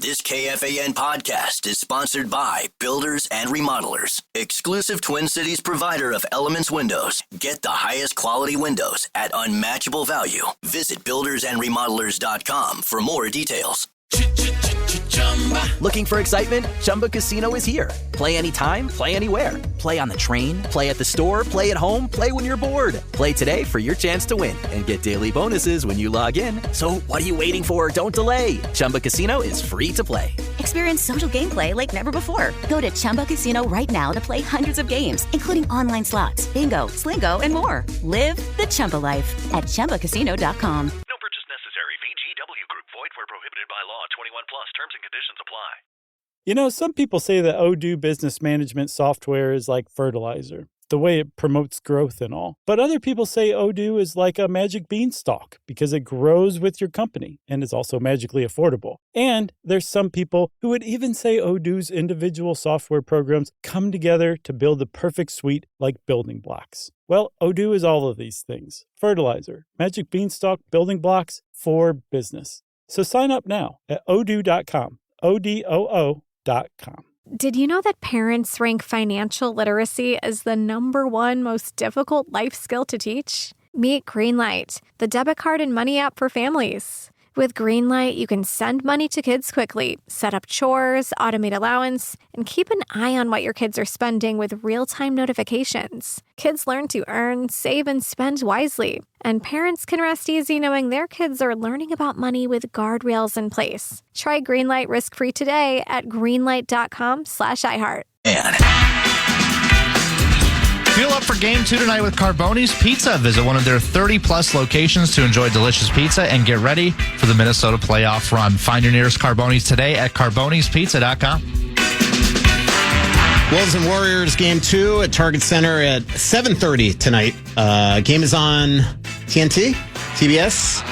This KFAN podcast is sponsored by Builders and Remodelers, exclusive Twin Cities provider of Elements Windows. Get the highest quality windows at unmatchable value. Visit buildersandremodelers.com for more details. Looking for excitement? Chumba Casino is here. Play anytime, play anywhere. Play on the train, play at the store, play at home, play when you're bored. Play today for your chance to win and get daily bonuses when you log in. So what are you waiting for? Don't delay. Chumba Casino is free to play. Experience social gameplay like never before. Go to Chumba Casino right now to play hundreds of games, including online slots, bingo, Slingo, and more. Live the Chumba life at ChumbaCasino.com. No purchase necessary. VGW Group. Void where prohibited by law. 21 plus. Terms and conditions apply. You know, some people say that Odoo business management software is like fertilizer, the way it promotes growth and all. But other people say Odoo is like a magic beanstalk because it grows with your company and is also magically affordable. And there's some people who would even say Odoo's individual software programs come together to build the perfect suite like building blocks. Well, Odoo is all of these things. Fertilizer, magic beanstalk, building blocks for business. So sign up now at odoo.com, ODOO.com. Did you know that parents rank financial literacy as the #1 most difficult life skill to teach? Meet Greenlight, the debit card and money app for families. With Greenlight, you can send money to kids quickly, set up chores, automate allowance, and keep an eye on what your kids are spending with real-time notifications. Kids learn to earn, save, and spend wisely. And parents can rest easy knowing their kids are learning about money with guardrails in place. Try Greenlight risk-free today at greenlight.com/iHeart. Feel up for Game 2 tonight with Carboni's Pizza. Visit one of their 30-plus locations to enjoy delicious pizza and get ready for the Minnesota playoff run. Find your nearest Carboni's today at carbonispizza.com. Wolves and Warriors Game 2 at Target Center at 7:30 tonight. Game is on TNT? TBS?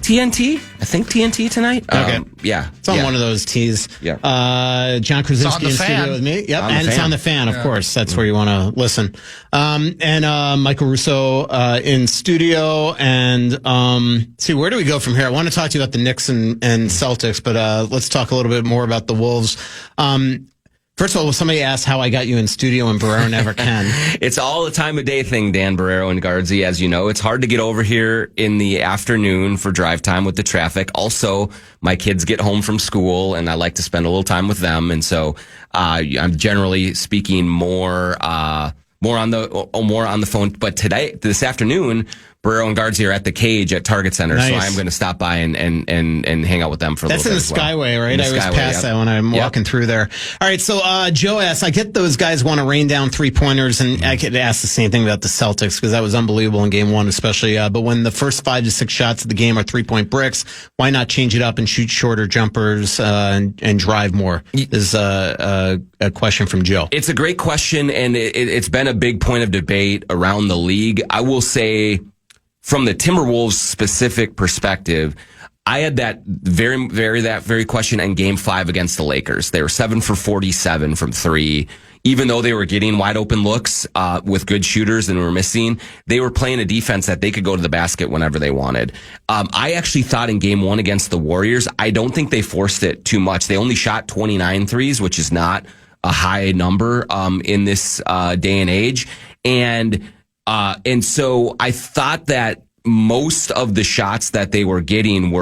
TNT? I think TNT tonight. Okay. Yeah. It's on one of those T's. Yeah. John Krasinski in Fan. studio with me. Yep. And it's on the Fan, of course. That's where you want to listen. And Michael Russo in studio. And see, where do we go from here? I want to talk to you about the Knicks and Celtics, but let's talk a little bit more about the Wolves. First of all, somebody asked how I got you in studio and Barrero never can. It's all a time of day thing, Dan Barrero and Guardsy. As you know, it's hard to get over here in the afternoon for drive time with the traffic. Also, my kids get home from school and I like to spend a little time with them. And so, I'm generally speaking more on the phone. But this afternoon, Barrero and Guardsy are at the Cage at Target Center, nice. So I'm going to stop by and hang out with them for a little bit. That's in the Skyway, right? I was past that when I'm walking through there. All right, so Joe asks, I get those guys want to rain down three-pointers, and I could ask the same thing about the Celtics because that was unbelievable in Game 1 especially. But when the first 5 to 6 shots of the game are three-point bricks, why not change it up and shoot shorter jumpers and drive more? Is a question from Joe. It's a great question, and it's been a big point of debate around the league. I will say, from the Timberwolves specific perspective, I had that very question in Game 5 against the Lakers. They were 7 for 47 from 3. Even though they were getting wide open looks with good shooters and were missing, they were playing a defense that they could go to the basket whenever they wanted. I actually thought in Game 1 against the Warriors, I don't think they forced it too much. They only shot 29 threes, which is not a high number in this day and age. And so I thought that most of the shots that they were getting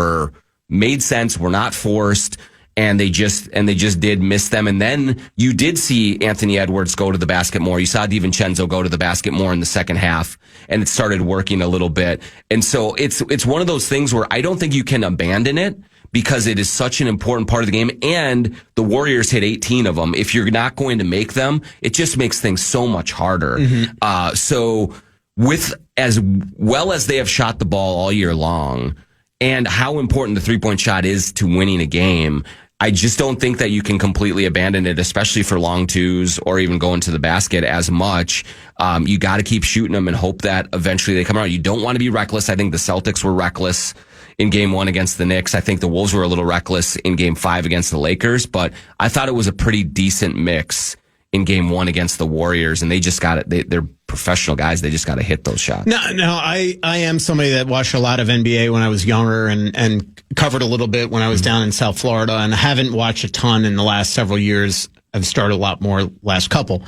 made sense, were not forced, and they just did miss them. And then you did see Anthony Edwards go to the basket more. You saw DiVincenzo go to the basket more in the second half, and it started working a little bit. And so it's one of those things where I don't think you can abandon it, because it is such an important part of the game, and the Warriors hit 18 of them. If you're not going to make them, it just makes things so much harder. Mm-hmm. So with as well as they have shot the ball all year long, and how important the three-point shot is to winning a game, I just don't think that you can completely abandon it, especially for long twos or even going to the basket as much. You got to keep shooting them and hope that eventually they come around. You don't want to be reckless. I think the Celtics were reckless in Game 1 against the Knicks. I think the Wolves were a little reckless in Game 5 against the Lakers, but I thought it was a pretty decent mix in Game 1 against the Warriors, and they just got it. They're professional guys. They just got to hit those shots. No, I am somebody that watched a lot of NBA when I was younger and covered a little bit when I was down in South Florida, and I haven't watched a ton in the last several years. I've started a lot more last couple.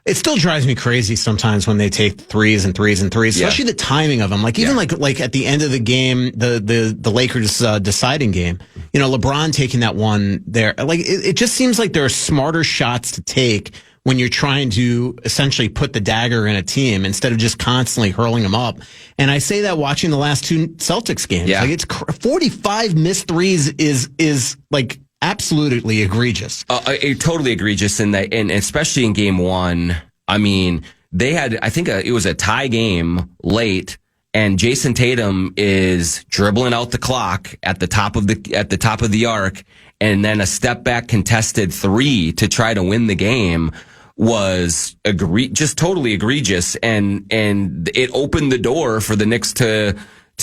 It still drives me crazy sometimes when they take threes, especially the timing of them. Like even like at the end of the game, the Lakers deciding game, LeBron taking that one there. Like it just seems like there are smarter shots to take when you're trying to essentially put the dagger in a team instead of just constantly hurling them up. And I say that watching the last two Celtics games. Like it's 45 missed threes is like absolutely egregious. Totally egregious, and especially in game one. I mean, they had, I think it was a tie game late, and Jason Tatum is dribbling out the clock at the top of the arc, and then a step back contested three to try to win the game was just totally egregious, and it opened the door for the Knicks to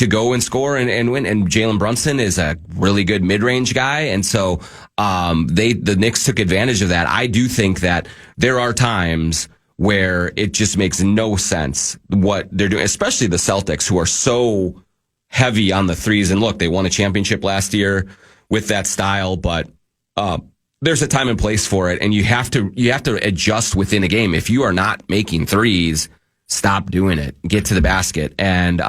go and score and win. And Jalen Brunson is a really good mid-range guy. And so, the Knicks took advantage of that. I do think that there are times where it just makes no sense what they're doing, especially the Celtics, who are so heavy on the threes. And look, they won a championship last year with that style, but, there's a time and place for it. And you have to adjust within a game. If you are not making threes, stop doing it. Get to the basket. And,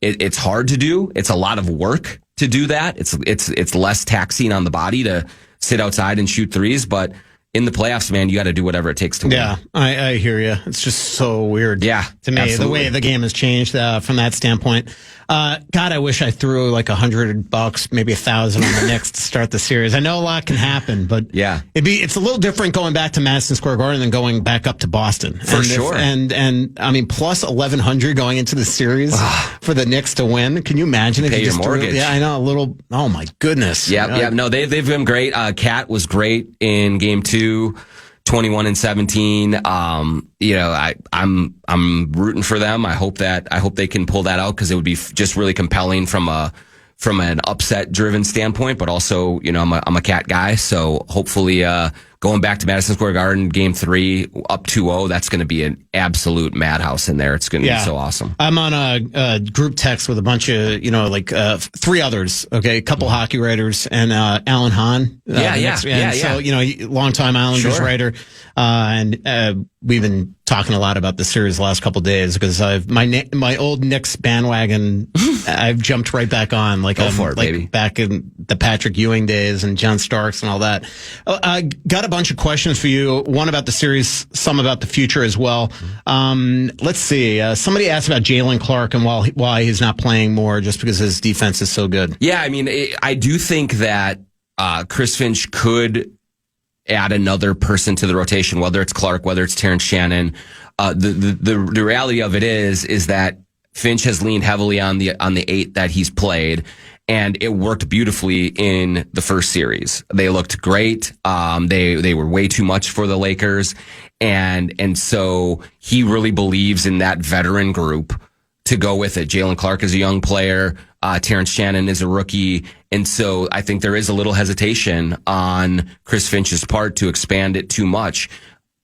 it's hard to do. It's a lot of work to do that. It's less taxing on the body to sit outside and shoot threes, but in the playoffs, man, you got to do whatever it takes to win. Yeah, I hear you. It's just so weird. Yeah, to me, absolutely. The way the game has changed from that standpoint. God, I wish I threw like $100, maybe $1,000 on the Knicks to start the series. I know a lot can happen, but yeah, it's a little different going back to Madison Square Garden than going back up to Boston. For sure. And I mean, plus 1,100 going into the series for the Knicks to win. Can you imagine if Pay you your just mortgage? Yeah, I know, a little. Oh my goodness. Yeah. No, they've been great. Cat was great in game 2. 21-17. I'm rooting for them. I hope they can pull that out, because it would be just really compelling from an upset driven standpoint, but also, I'm a Cat guy. So hopefully, going back to Madison Square Garden, game 3 up 2-0, that's going to be an absolute madhouse in there. It's going to be so awesome. I'm on a group text with a bunch of, 3 others. Okay. A couple hockey writers and, Alan Hahn. So, longtime Islanders writer. And we've been talking a lot about the series the last couple of days, because my old Knicks bandwagon, I've jumped right back on, baby. Back in the Patrick Ewing days and John Starks and all that. I got a bunch of questions for you. One about the series, some about the future as well. Let's see. Somebody asked about Jalen Clark and why he's not playing more, just because his defense is so good. Yeah, I mean, I do think that Chris Finch could add another person to the rotation, whether it's Clark, whether it's Terrence Shannon. The reality of it is that Finch has leaned heavily on the 8 that he's played, and it worked beautifully in the first series. They looked great. They were way too much for the Lakers, and so he really believes in that veteran group to go with it. Jalen Clark is a young player. Terrence Shannon is a rookie. And so I think there is a little hesitation on Chris Finch's part to expand it too much.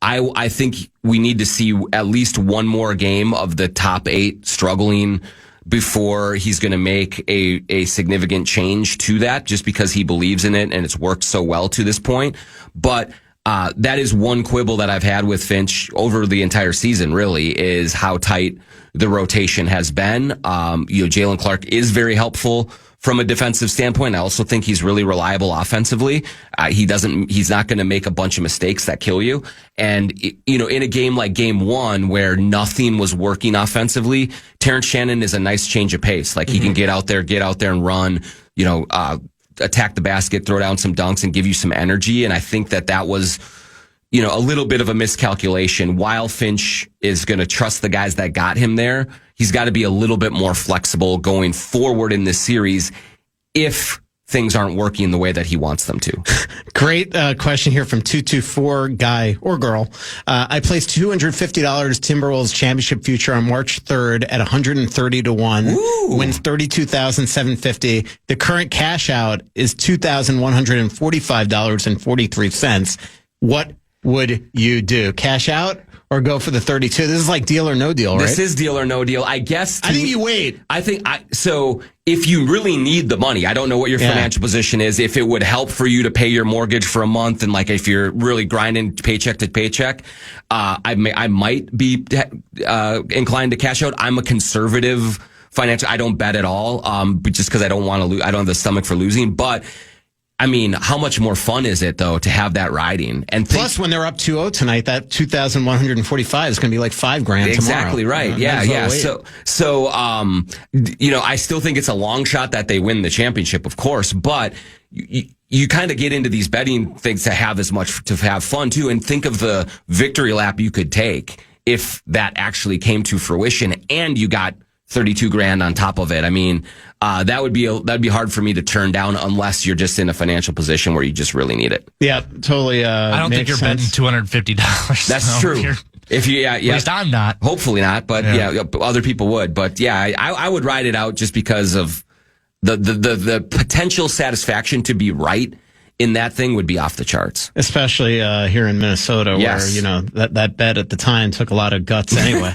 I think we need to see at least one more game of the top 8 struggling before he's going to make a significant change to that, just because he believes in it and it's worked so well to this point. But that is one quibble that I've had with Finch over the entire season, really, is how tight the rotation has been. Jalen Clark is very helpful from a defensive standpoint. I also think he's really reliable offensively. He's not going to make a bunch of mistakes that kill you. And, in a game like game 1 where nothing was working offensively, Terrence Shannon is a nice change of pace. Like he can get out there and run, attack the basket, throw down some dunks, and give you some energy. And I think that was, a little bit of a miscalculation. While Finch is going to trust the guys that got him there, he's got to be a little bit more flexible going forward in this series if things aren't working the way that he wants them to. Great question here from 224, guy or girl. I placed $250 Timberwolves championship future on March 3rd at 130 to 1. Ooh. Wins $32,750. The current cash out is $2,145.43. What would you do? Cash out or go for the 32? This is like deal or no deal, right? This is deal or no deal. I guess. I think you wait. So if you really need the money, I don't know what your financial position is. If it would help for you to pay your mortgage for a month, and like if you're really grinding paycheck to paycheck, I might be inclined to cash out. I'm a conservative financial. I don't bet at all, but just because I don't want to lose. I don't have the stomach for losing, but. I mean, how much more fun is it, though, to have that riding? And plus, when they're up 2-0 tonight, that 2,145 is going to be like $5,000 tomorrow. Exactly right. Yeah. So, I still think it's a long shot that they win the championship, of course, but you kind of get into these betting things to have fun, too, and think of the victory lap you could take if that actually came to fruition and you got $32,000 on top of it. I mean, that'd be hard for me to turn down unless you're just in a financial position where you just really need it. Yeah, totally. I don't think you're betting $250. That's true. If you, At least I'm not. Hopefully not, but other people would. But yeah, I would ride it out just because of the potential satisfaction to be right in that thing would be off the charts. Especially here in Minnesota, where, that bet at the time took a lot of guts anyway.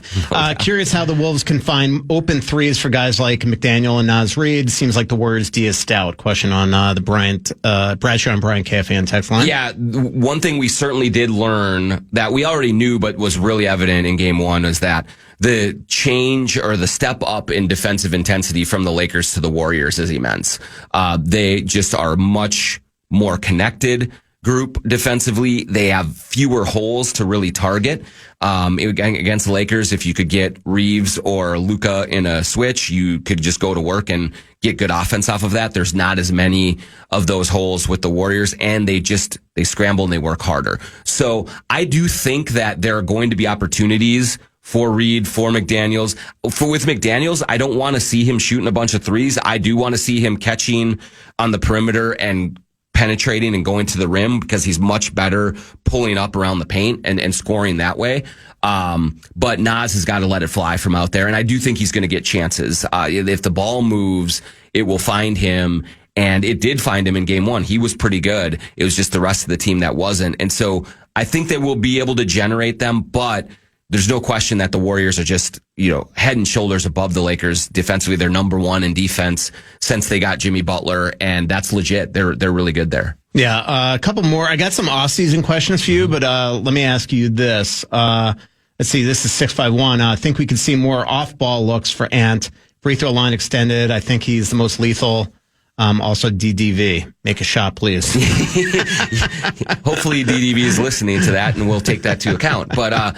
Curious how the Wolves can find open threes for guys like McDaniel and Naz Reid. Seems like the Warriors' D is stout. Question on the Bradshaw and Brian KFAN text line. Yeah, one thing we certainly did learn that we already knew but was really evident in Game 1 is that the change or the step up in defensive intensity from the Lakers to the Warriors is immense. They just are much more connected group defensively. They have fewer holes to really target. Against the Lakers, if you could get Reeves or Luka in a switch, you could just go to work and get good offense off of that. There's not as many of those holes with the Warriors, and they scramble and they work harder. So I do think that there are going to be opportunities for Reed, for McDaniels. With McDaniels, I don't want to see him shooting a bunch of threes. I do want to see him catching on the perimeter and penetrating and going to the rim because he's much better pulling up around the paint and scoring that way. But Naz has got to let it fly from out there. And I do think he's going to get chances. If the ball moves, it will find him. And it did find him in Game 1. He was pretty good. It was just the rest of the team that wasn't. And so I think they will be able to generate them, but there's no question that the Warriors are just, head and shoulders above the Lakers defensively. They're number one in defense since they got Jimmy Butler, and that's legit. They're really good there. Yeah, a couple more. I got some off-season questions for you, but let me ask you this. Let's see, this is 651. I think we could see more off-ball looks for Ant. Free throw line extended. I think he's the most lethal. Also, DDV. Make a shot, please. Hopefully, DDV is listening to that, and we'll take that to account. But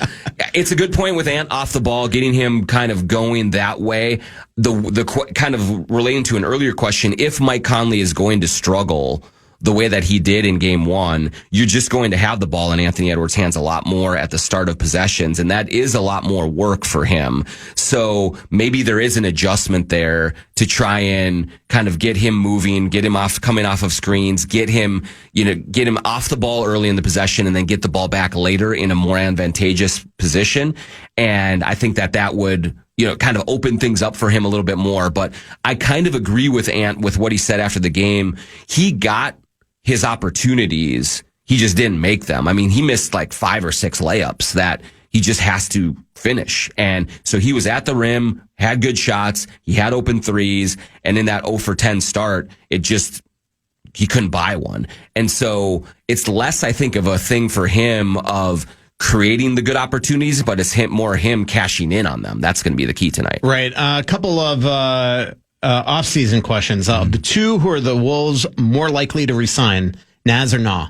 it's a good point with Ant off the ball, getting him kind of going that way. The kind of relating to an earlier question, if Mike Conley is going to struggle the way that he did in Game 1, you're just going to have the ball in Anthony Edwards' hands a lot more at the start of possessions, and that is a lot more work for him. So maybe there is an adjustment there to try and kind of get him moving, get him coming off of screens, get him off the ball early in the possession, and then get the ball back later in a more advantageous position. And I think that would kind of open things up for him a little bit more. But I kind of agree with Ant with what he said after the game. He got his opportunities, he just didn't make them. I mean, he missed like 5 or 6 layups that he just has to finish. And so he was at the rim, had good shots, he had open threes, and in that 0 for 10 start, he couldn't buy one. And so it's less, I think, of a thing for him of creating the good opportunities, but it's more him cashing in on them. That's going to be the key tonight. Right. A couple of off-season questions. The two who are the Wolves more likely to resign, Naz or Na?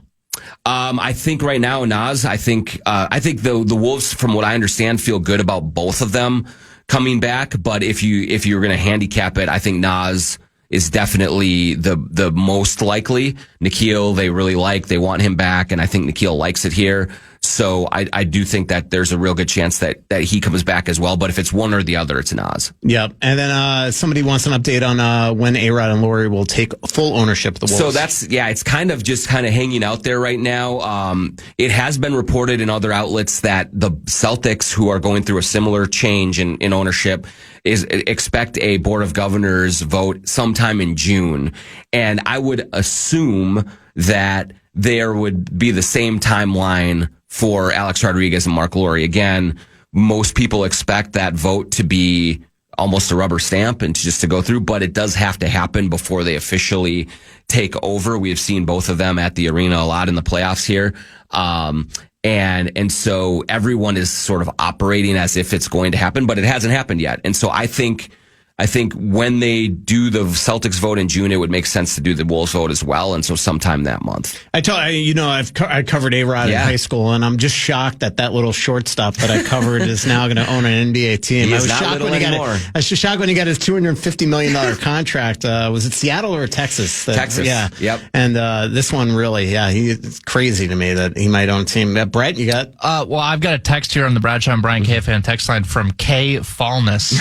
I think right now, Naz. I think the Wolves, from what I understand, feel good about both of them coming back. But if you're going to handicap it, I think Naz is definitely the most likely. Nikhil, they really like. They want him back, and I think Nikhil likes it here. So I do think that there's a real good chance that he comes back as well. But if it's one or the other, it's Naz. Yep. And then somebody wants an update on when A-Rod and Laurie will take full ownership of the Wolves. So it's kind of hanging out there right now. It has been reported in other outlets that the Celtics, who are going through a similar change in ownership, expect a Board of Governors vote sometime in June. And I would assume that there would be the same timeline for Alex Rodriguez and Mark Lowry. Again, most people expect that vote to be almost a rubber stamp and just to go through, but it does have to happen before they officially take over. We have seen both of them at the arena a lot in the playoffs here. And so everyone is sort of operating as if it's going to happen, but it hasn't happened yet. And so I think when they do the Celtics vote in June, it would make sense to do the Wolves vote as well. And so sometime that month. I covered A-Rod in high school, and I'm just shocked that little shortstop that I covered is now going to own an NBA team. I was shocked when he got his $250 million contract. Was it Seattle or Texas? Texas. Yeah. Yep. And this one really, it's crazy to me that he might own a team. Brett, you got? Well, I've got a text here on the Bradshaw and Brian KFAN text line from K. Fallness.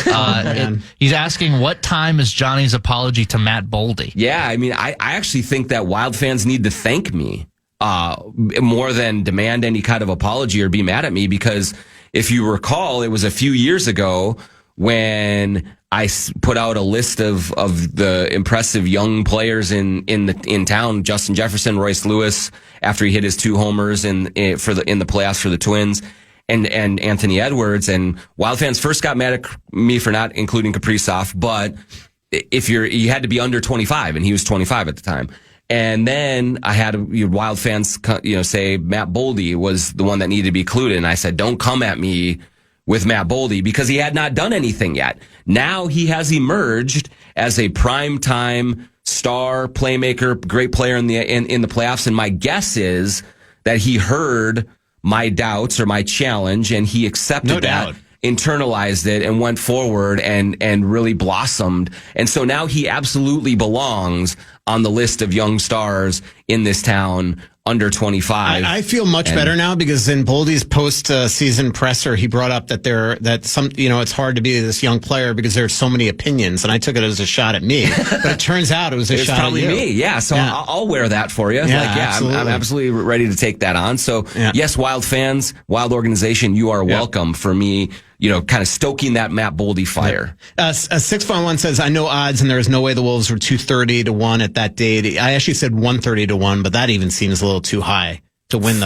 He's asking, what time is Johnny's apology to Matt Boldy? Yeah, I mean, I actually think that Wild fans need to thank me more than demand any kind of apology or be mad at me, because if you recall, it was a few years ago when I put out a list of the impressive young players in town: Justin Jefferson, Royce Lewis, after he hit his 2 homers in the playoffs for the Twins, and Anthony Edwards. And Wild fans first got mad at me for not including Kaprizov, but you had to be under 25, and he was 25 at the time. And then I had Wild fans, say Matt Boldy was the one that needed to be included, and I said, don't come at me with Matt Boldy, because he had not done anything yet. Now he has emerged as a primetime star playmaker, great player in the playoffs. And my guess is that he heard my doubts or my challenge, and he accepted that, internalized it, and went forward and really blossomed. And so now he absolutely belongs on the list of young stars in this town under 25. I feel much better now, because in Boldy's post-season presser, he brought up that it's hard to be this young player because there's so many opinions, and I took it as a shot at me. But it turns out it was a shot at you. It's probably me, yeah. So yeah. I'll wear that for you. Absolutely. I'm absolutely ready to take that on. So yes, Wild fans, Wild organization, you are welcome for me, kind of stoking that Matt Boldy fire. 651 says, I know odds, and there is no way the Wolves were 230 to 1 at that date. I actually said 130 to 1, but that even seems a little too high to win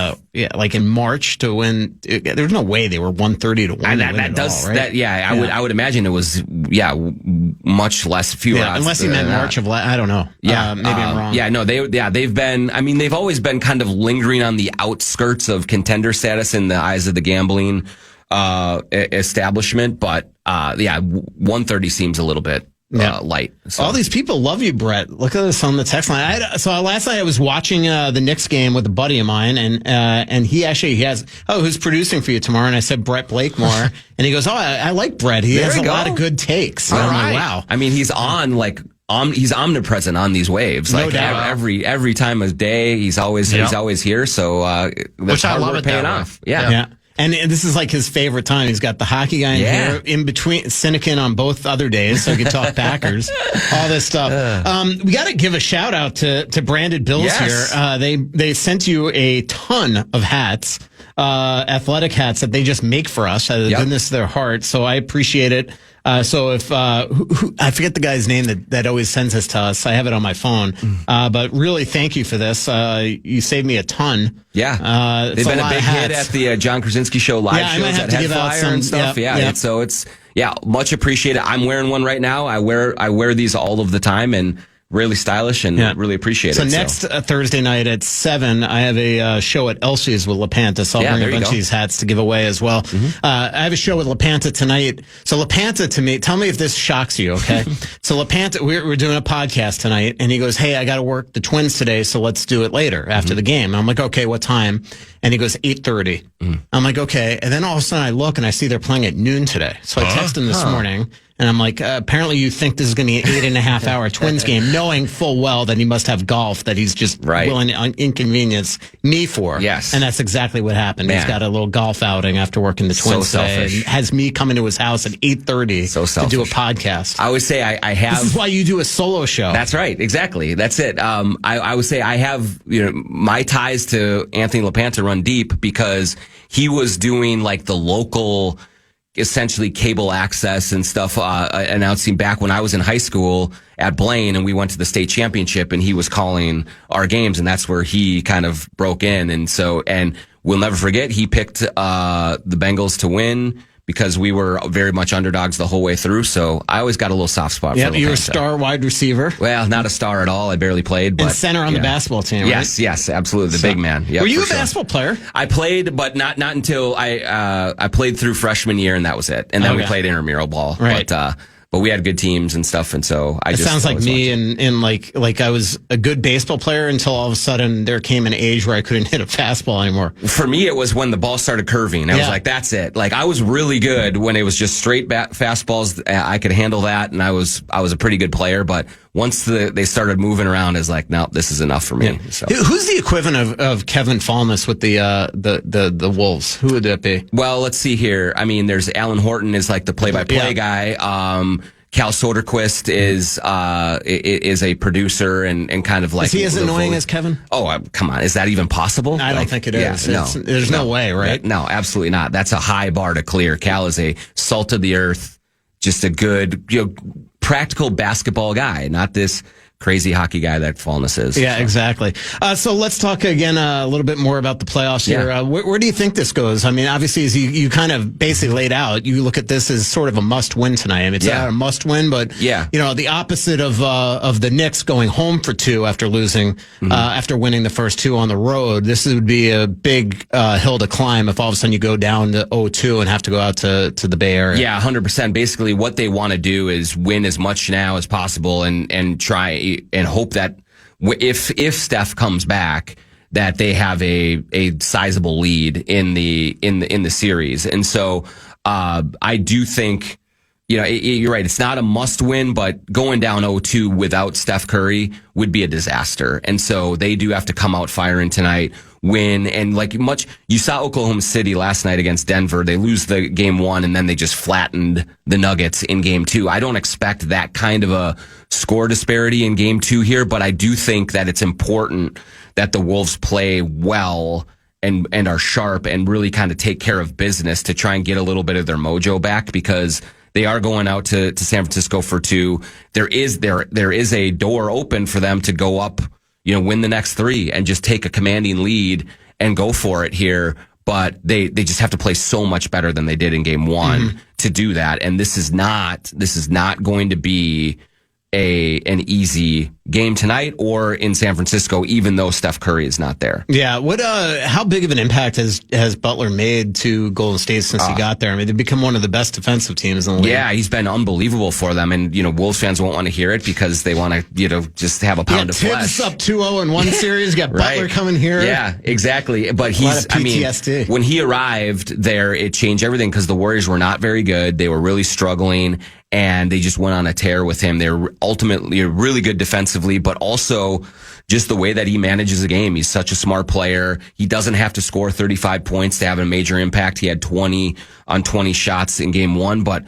like in March to win. There's no way they were 130 to 1. I would imagine it was, much less, fewer odds. Unless he meant March of I don't know. Yeah. Maybe I'm wrong. Yeah, no, they've been, they've always been kind of lingering on the outskirts of contender status in the eyes of the gambling establishment, but 130 seems a little bit light. So. All these people love you, Brett. Look at this on the text line. So last night I was watching the Knicks game with a buddy of mine, and he has who's producing for you tomorrow? And I said Brett Blakemore, and he goes, I like Brett. He has a lot of good takes. All and right. I'm like, wow. He's on he's omnipresent on these waves. No doubt. Every time of day, he's always here. So that's hard work paying off. Yeah. And this is like his favorite time. He's got the hockey guy in here, in between Sinekin on both other days, so he can talk Packers, all this stuff. We got to give a shout out to Branded Bills here. They sent you a ton of hats, athletic hats that they just make for us out of the goodness of their heart. So I appreciate it. So if I forget the guy's name that always sends this to us, I have it on my phone. But really, thank you for this. You saved me a ton. Yeah, they've been a big hit at the John Krasinski Show live shows at Headflyer and stuff. So it's much appreciated. I'm wearing one right now. I wear these all of the time, and really stylish, and really appreciate it. So next Thursday night at 7, I have a show at Elsie's with LaPanta. So I'll bring a bunch of these hats to give away as well. I have a show with LaPanta tonight. So LaPanta, to me, tell me if this shocks you, okay? So LaPanta, we're doing a podcast tonight, and he goes, hey, I got to work the Twins today, so let's do it later after the game. And I'm like, okay, what time? And he goes, 8:30. I'm like, okay. And then all of a sudden I look and I see they're playing at noon today. So I text him this morning. And I'm like, apparently you think this is going to be an 8.5 hour Twins game, knowing full well that he must have golf that he's just willing to inconvenience me for. Yes. And that's exactly what happened. Man. He's got a little golf outing after working the Twins today, and has me coming to his house at 8:30 to do a podcast. I would say I have. This is why you do a solo show. That's right. Exactly. That's it. I would say I have, my ties to Anthony LaPanta run deep, because he was doing like the local, essentially cable access and stuff, announcing back when I was in high school at Blaine, and we went to the state championship, and he was calling our games, and that's where he kind of broke in. And so, and we'll never forget, he picked the Bengals to win because we were very much underdogs the whole way through. So I always got a little soft spot for Little You're a star wide receiver. Well, not a star at all. I barely played. But and center on the basketball team, right? Yes, absolutely. The big man. Yep, were you a basketball player? I played, but not until I played through freshman year, and that was it. And then we played intramural ball. Right. But we had good teams and stuff, and so it sounds like me and like I was a good baseball player until all of a sudden there came an age where I couldn't hit a fastball anymore. For me, it was when the ball started curving. I was like, that's it. Like I was really good when it was just straight fastballs. I could handle that, and I was a pretty good player. But once they started moving around, it's like, no, this is enough for me. Yeah. So. Who's the equivalent of Kevin Falmus with the Wolves? Who would that be? Well, let's see here. I mean, there's Alan Horton is like the play-by-play guy. Cal Soderquist is a producer and kind of like... Is he as annoying as Kevin? Oh, come on. Is that even possible? I don't think it is. No. There's no way, right? No, absolutely not. That's a high bar to clear. Cal is a salt of the earth, just a good, practical basketball guy, not this crazy hockey guy that Falness is. Yeah, exactly. So let's talk again a little bit more about the playoffs here. Where do you think this goes? I mean, obviously, as you kind of basically laid out, you look at this as sort of a must-win tonight. I mean, it's not a must-win, but the opposite of the Knicks going home for 2 after losing, after winning the first 2 on the road. This would be a big hill to climb if all of a sudden you go down to 0-2 and have to go out to the Bay Area. Yeah, 100%. Basically, what they want to do is win as much now as possible and try and hope that if Steph comes back, that they have a sizable lead in the series. And so I do think, you're right. It's not a must win, but going down 0-2 without Steph Curry would be a disaster. And so they do have to come out firing tonight, win. And you saw Oklahoma City last night against Denver. They lose the game 1 and then they just flattened the Nuggets in game 2. I don't expect that kind of a score disparity in game 2 here, but I do think that it's important that the Wolves play well and are sharp and really kind of take care of business to try and get a little bit of their mojo back, because they are going out to San Francisco for 2. There is a door open for them to go up, win the next 3 and just take a commanding lead and go for it here. But they just have to play so much better than they did in game 1 to do that. And this is not going to be an easy game tonight or in San Francisco, even though Steph Curry is not there. Yeah. How big of an impact has Butler made to Golden State since he got there? I mean, they've become one of the best defensive teams in the league. Yeah, he's been unbelievable for them. And, Wolves fans won't want to hear it because they want to, just have a pound of flesh. Tibbs up 2-0 in one series. You got Butler coming here. Yeah, exactly. But PTSD. When he arrived there, it changed everything because the Warriors were not very good. They were really struggling. And they just went on a tear with him. They're ultimately really good defensively, but also just the way that he manages the game. He's such a smart player. He doesn't have to score 35 points to have a major impact. He had 20 on 20 shots in game 1, but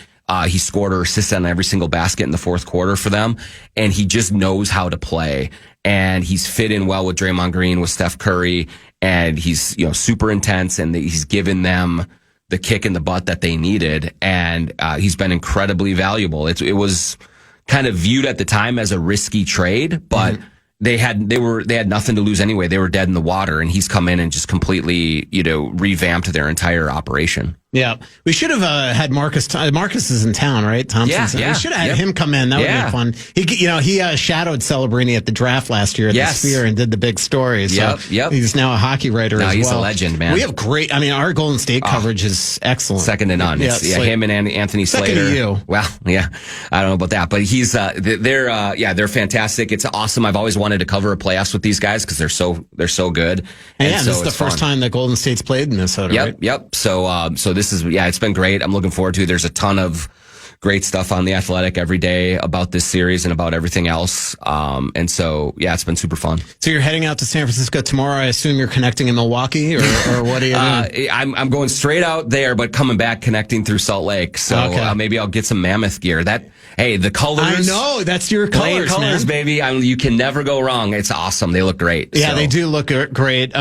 he scored or assisted on every single basket in the fourth quarter for them. And he just knows how to play. And he's fit in well with Draymond Green, with Steph Curry. And he's, super intense, and he's given them the kick in the butt that they needed, and he's been incredibly valuable. It was kind of viewed at the time as a risky trade, but they had nothing to lose anyway. They were dead in the water, and he's come in and just completely, revamped their entire operation. Yeah, we should have had Marcus. Marcus is in town, right? Thompson. Yeah. We should have had him come in. That would be fun. He shadowed Celebrini at the draft last year at the Sphere and did the big story. So he's now a hocky writer as well. He's a legend, man. We have great. I mean, our Golden State coverage is excellent, second to none. Him and Anthony Slater. Second to you. Well, yeah, I don't know about that, but he's they're fantastic. It's awesome. I've always wanted to cover a playoffs with these guys because they're so good. And this is the first time that Golden State's played in Minnesota. Right? Yep. So this is, it's been great. I'm looking forward to it. There's a ton of great stuff on The Athletic every day about this series and about everything else. And so, it's been super fun. So you're heading out to San Francisco tomorrow. I assume you're connecting in Milwaukee or what are you doing? I'm going straight out there, but coming back, connecting through Salt Lake. So maybe I'll get some Mammoth gear. The colors. I know, that's your colors, baby. You can never go wrong. It's awesome. They look great. Yeah, they do look great.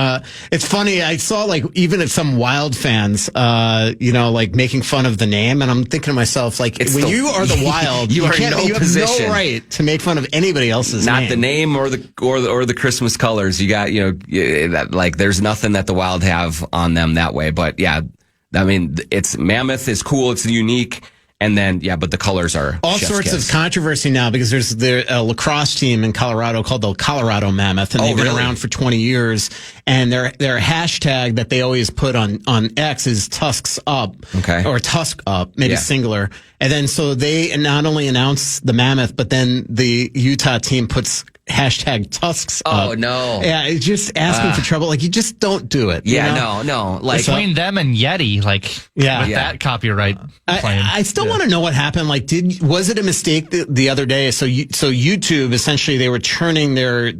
It's funny. I saw even at some Wild fans, making fun of the name, and I'm thinking to myself, When you are the Wild, you have no right to make fun of anybody else's name. Not the name or the Christmas colors. You got, there's nothing that the Wild have on them that way. But yeah, I mean, it's Mammoth is cool. It's unique. And then, but the colors are all sorts of controversy now because there's a lacrosse team in Colorado called the Colorado Mammoth, and they've been around for 20 years. And their hashtag that they always put on X is Tusks Up, or Tusk Up, maybe singular. And then so they not only announce the Mammoth, but then the Utah team puts hashtag Tusks Up. Oh, no. Yeah, it's just asking for trouble. Like, you just don't do it. Yeah, no. Like, between them and Yeti, with that copyright claim. I still want to know what happened. Like, was it a mistake the other day? So YouTube, essentially, they were turning their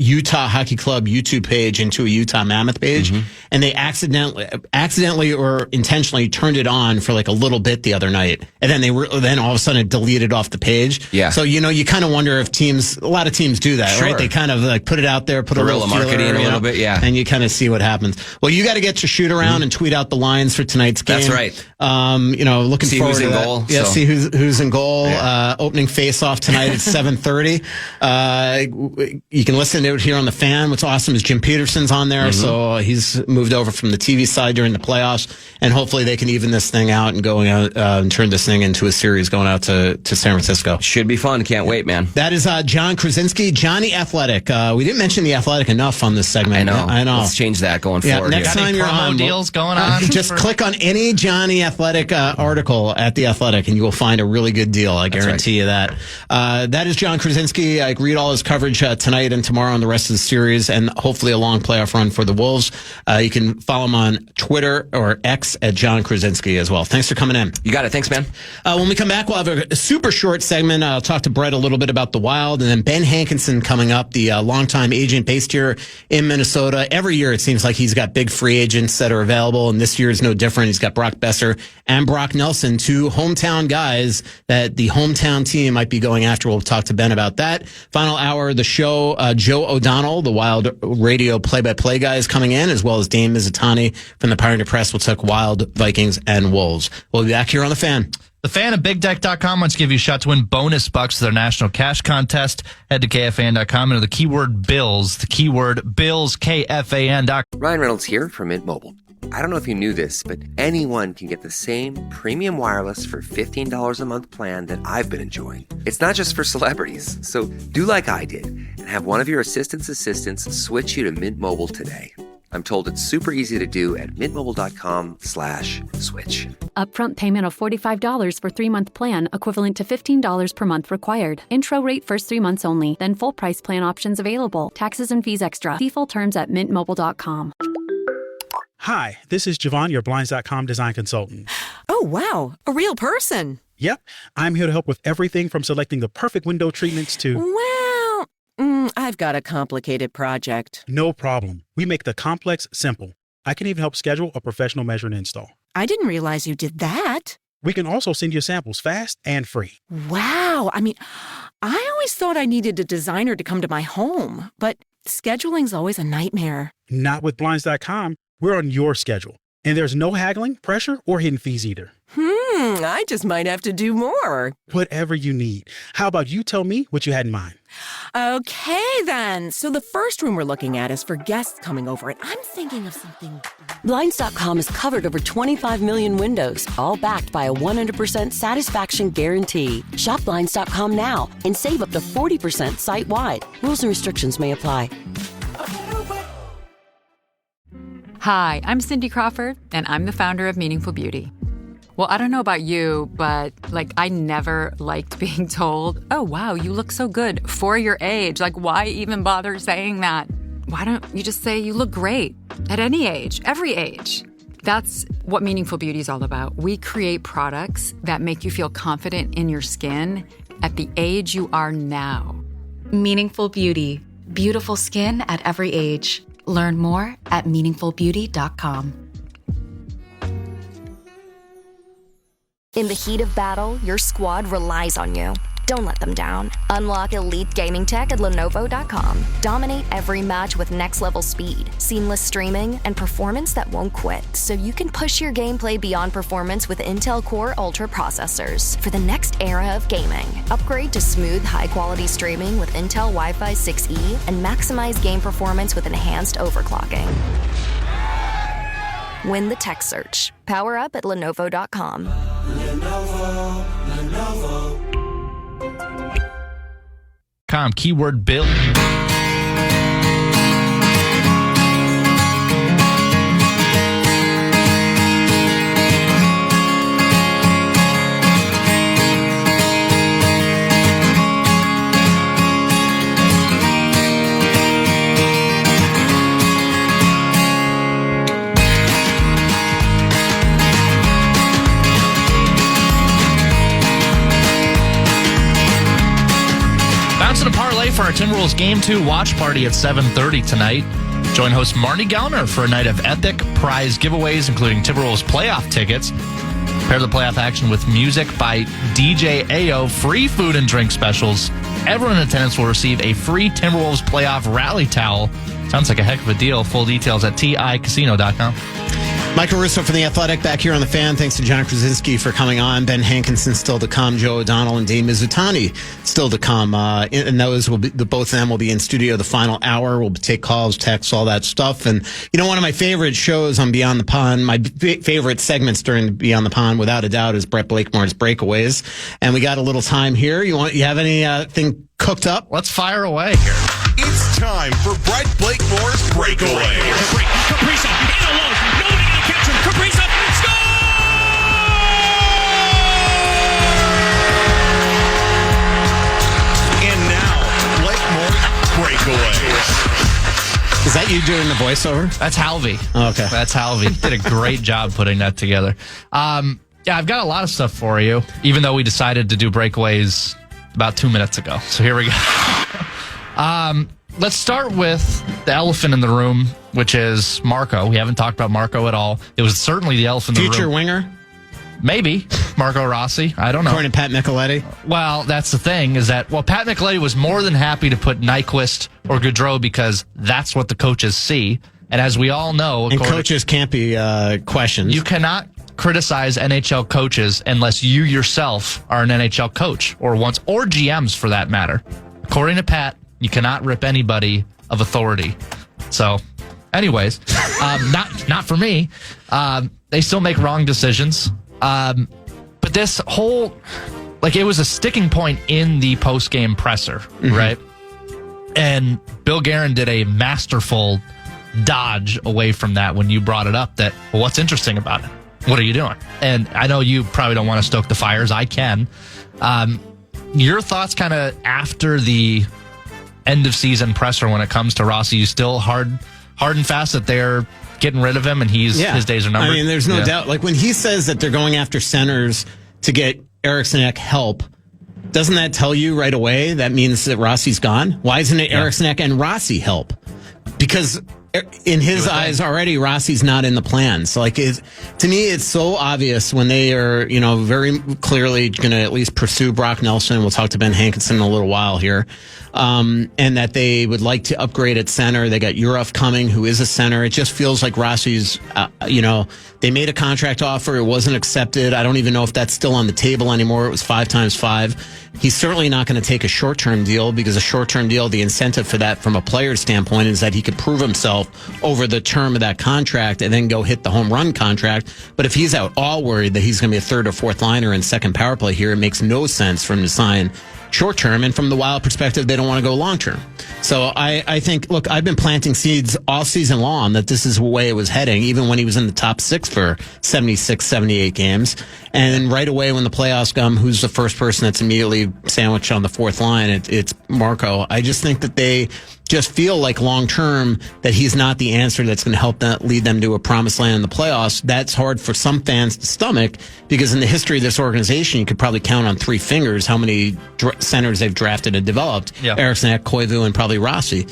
Utah Hockey Club YouTube page into a Utah Mammoth page, and they accidentally or intentionally turned it on for like a little bit the other night, and then all of a sudden it deleted off the page. Yeah. So you kind of wonder if a lot of teams do that, right? They kind of like put it out there, put guerrilla a little marketing a little bit, and you kind of see what happens. Well, you got to get to shoot around and tweet out the lines for tonight's game. That's right. Looking see forward who's to in goal. Yeah, see who's in goal. Yeah. Opening face-off tonight at 7:30. You can listen to it here on the Fan. What's awesome is Jim Peterson's on there, so he's moved over from the TV side during the playoffs, and hopefully they can even this thing out and going out and turn this thing into a series going out to San Francisco. Should be fun. Can't wait, man. That is John Krasinski, Johnny Athletic. We didn't mention the Athletic enough on this segment. I know. Let's change that going forward. Next time you're on, deals going on. Just click on any Johnny Athletic article at the Athletic, and you will find a really good deal. I guarantee you that. That is John Krasinski. I read all his coverage tonight and tomorrow on the rest of the series, and hopefully a long playoff run for the Wolves. You can follow him on Twitter or X at John Krasinski as well. Thanks for coming in. You got it. Thanks, man. When we come back, we'll have a super short segment. I'll talk to Brett a little bit about the Wild, and then Ben Hankinson coming up, the longtime agent based here in Minnesota. Every year it seems like he's got big free agents that are available, and this year is no different. He's got Brock Besser and Brock Nelson, two hometown guys that the hometown team might be going after. We'll talk to Ben about that. Final hour of the show, Joe O'Donnell, the Wild radio play-by-play guy, is coming in, as well as Dame Mizutani from the Pioneer Press. We'll talk Wild, Vikings, and Wolves. We'll be back here on The Fan. The Fan at BigDeck.com wants to give you a shot to win bonus bucks to their national cash contest. Head to KFAN.com and enter the keyword Bills. The keyword Bills, KFAN.com. Ryan Reynolds here from Mint Mobile. I don't know if you knew this, but anyone can get the same premium wireless for $15 a month plan that I've been enjoying. It's not just for celebrities. So do like I did and have one of your assistants switch you to Mint Mobile today. I'm told it's super easy to do at mintmobile.com/switch. Upfront payment of $45 for 3-month plan, equivalent to $15 per month required. Intro rate first 3 months only, then full price plan options available. Taxes and fees extra. See full terms at mintmobile.com. Hi, this is Javon, your Blinds.com design consultant. Oh, wow. A real person. Yep. I'm here to help with everything from selecting the perfect window treatments to... Well, I've got a complicated project. No problem. We make the complex simple. I can even help schedule a professional measure and install. I didn't realize you did that. We can also send you samples fast and free. Wow. I always thought I needed a designer to come to my home, but scheduling's always a nightmare. Not with Blinds.com. We're on your schedule, and there's no haggling, pressure, or hidden fees either. I just might have to do more. Whatever you need. How about you tell me what you had in mind? Okay, then. So the first room we're looking at is for guests coming over, and I'm thinking of something... Blinds.com has covered over 25 million windows, all backed by a 100% satisfaction guarantee. Shop Blinds.com now and save up to 40% site-wide. Rules and restrictions may apply. Hi, I'm Cindy Crawford, and I'm the founder of Meaningful Beauty. Well, I don't know about you, but, I never liked being told, oh, wow, you look so good for your age. Why even bother saying that? Why don't you just say you look great at any age, every age? That's what Meaningful Beauty is all about. We create products that make you feel confident in your skin at the age you are now. Meaningful Beauty. Beautiful skin at every age. Learn more at meaningfulbeauty.com. In the heat of battle, your squad relies on you. Don't let them down. Unlock elite gaming tech at Lenovo.com. Dominate every match with next-level speed, seamless streaming, and performance that won't quit, so you can push your gameplay beyond performance with Intel Core Ultra processors for the next era of gaming. Upgrade to smooth, high-quality streaming with Intel Wi-Fi 6E and maximize game performance with enhanced overclocking. Win the tech search. Power up at Lenovo.com. Lenovo. Keyword Bill. Bouncing a parlay for our Timberwolves Game 2 watch party at 7:30 tonight. Join host Marty Gellner for a night of epic prize giveaways, including Timberwolves playoff tickets. Pair the playoff action with music by DJ AO, free food and drink specials. Everyone in attendance will receive a free Timberwolves playoff rally towel. Sounds like a heck of a deal. Full details at TICasino.com. Michael Russo from The Athletic back here on The Fan. Thanks to John Krasinski for coming on. Ben Hankinson still to come. Joe O'Donnell and Dave Mizutani still to come. And those will be, both of them will be in studio the final hour. We'll take calls, texts, all that stuff. And, you know, one of my favorite shows on Beyond the Pond, my favorite segments during Beyond the Pond, without a doubt, is Brett Blakemore's Breakaways. And we got a little time here. You have anything cooked up? Let's fire away here. It's time for Brett Blakemore's Breakaways. Kaprizov in alone. Nobody can catch him. Kaprizov scores! And now, Blakemore's Breakaways. Is that you doing the voiceover? That's Halvey. Oh, okay. That's Halvey. Did a great job putting that together. Yeah, I've got a lot of stuff for you, even though we decided to do breakaways about 2 minutes ago. So here we go. Let's start with the elephant in the room, which is Marco. We haven't talked about Marco at all. It was certainly the elephant in the room. Future winger? Maybe. Marco Rossi. I don't know. According to Pat Micheletti? Well, that's the thing, is that, Pat Micheletti was more than happy to put Nyquist or Gaudreau because that's what the coaches see. And as we all know... And coaches can't be questioned. You cannot criticize NHL coaches unless you yourself are an NHL coach, or GMs for that matter. According to Pat, you cannot rip anybody of authority. So, anyways, not for me. They still make wrong decisions. But this whole, it was a sticking point in the post-game presser, right? And Bill Guerin did a masterful dodge away from that when you brought it up that, well, what's interesting about it? What are you doing? And I know you probably don't want to stoke the fires. I can. Your thoughts kind of after the end of season presser when it comes to Rossi? You still hard and fast that they're getting rid of him and his days are numbered? I mean, there's no doubt. Like when he says that they're going after centers to get Eriksson Ek help, doesn't that tell you right away that means that Rossi's gone? Why isn't it Eriksson Ek and Rossi help? Because in his eyes already, Rossi's not in the plan. So to me, it's so obvious when they are, very clearly going to at least pursue Brock Nelson. We'll talk to Ben Hankinson in a little while here. And that they would like to upgrade at center. They got Urov coming, who is a center. It just feels like Rossi's, they made a contract offer. It wasn't accepted. I don't even know if that's still on the table anymore. It was 5 times 5. He's certainly not going to take a short-term deal because a short-term deal, the incentive for that from a player's standpoint is that he could prove himself over the term of that contract and then go hit the home run contract. But if he's out all worried that he's going to be a third or fourth liner in second power play here, it makes no sense for him to sign short term. And from the Wild perspective, they don't want to go long term. So I think, look, I've been planting seeds all season long that this is the way it was heading, even when he was in the top 6 for 76, 78 games. And then right away when the playoffs come, who's the first person that's immediately sandwiched on the fourth line? It's Marco. I just think that they just feel like long term that he's not the answer that's going to help them lead them to a promised land in the playoffs. That's hard for some fans to stomach because in the history of this organization, you could probably count on 3 fingers how many centers they've drafted and developed. Yeah. Eriksson, Koivu, and probably Rossi.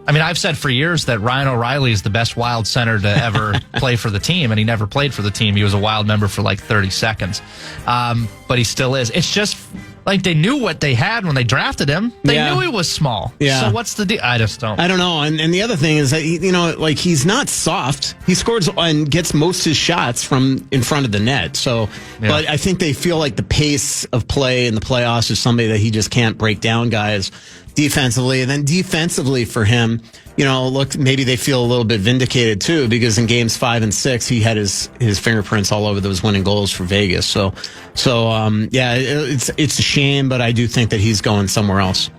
I mean, I've said for years that Ryan O'Reilly is the best Wild center to ever play for the team, and he never played for the team. He was a Wild member for 30 seconds. But he still is. It's just Like, they knew what they had when they drafted him. They knew he was small. Yeah. So what's the deal? I just don't. I don't know. And the other thing is that, he's not soft. He scores and gets most of his shots from in front of the net. So, but I think they feel like the pace of play in the playoffs is somebody that he just can't break down guys defensively. And then defensively for him, look, maybe they feel a little bit vindicated too, because in games 5 and 6, he had his fingerprints all over those winning goals for Vegas. So it's a shame, but I do think that he's going somewhere else.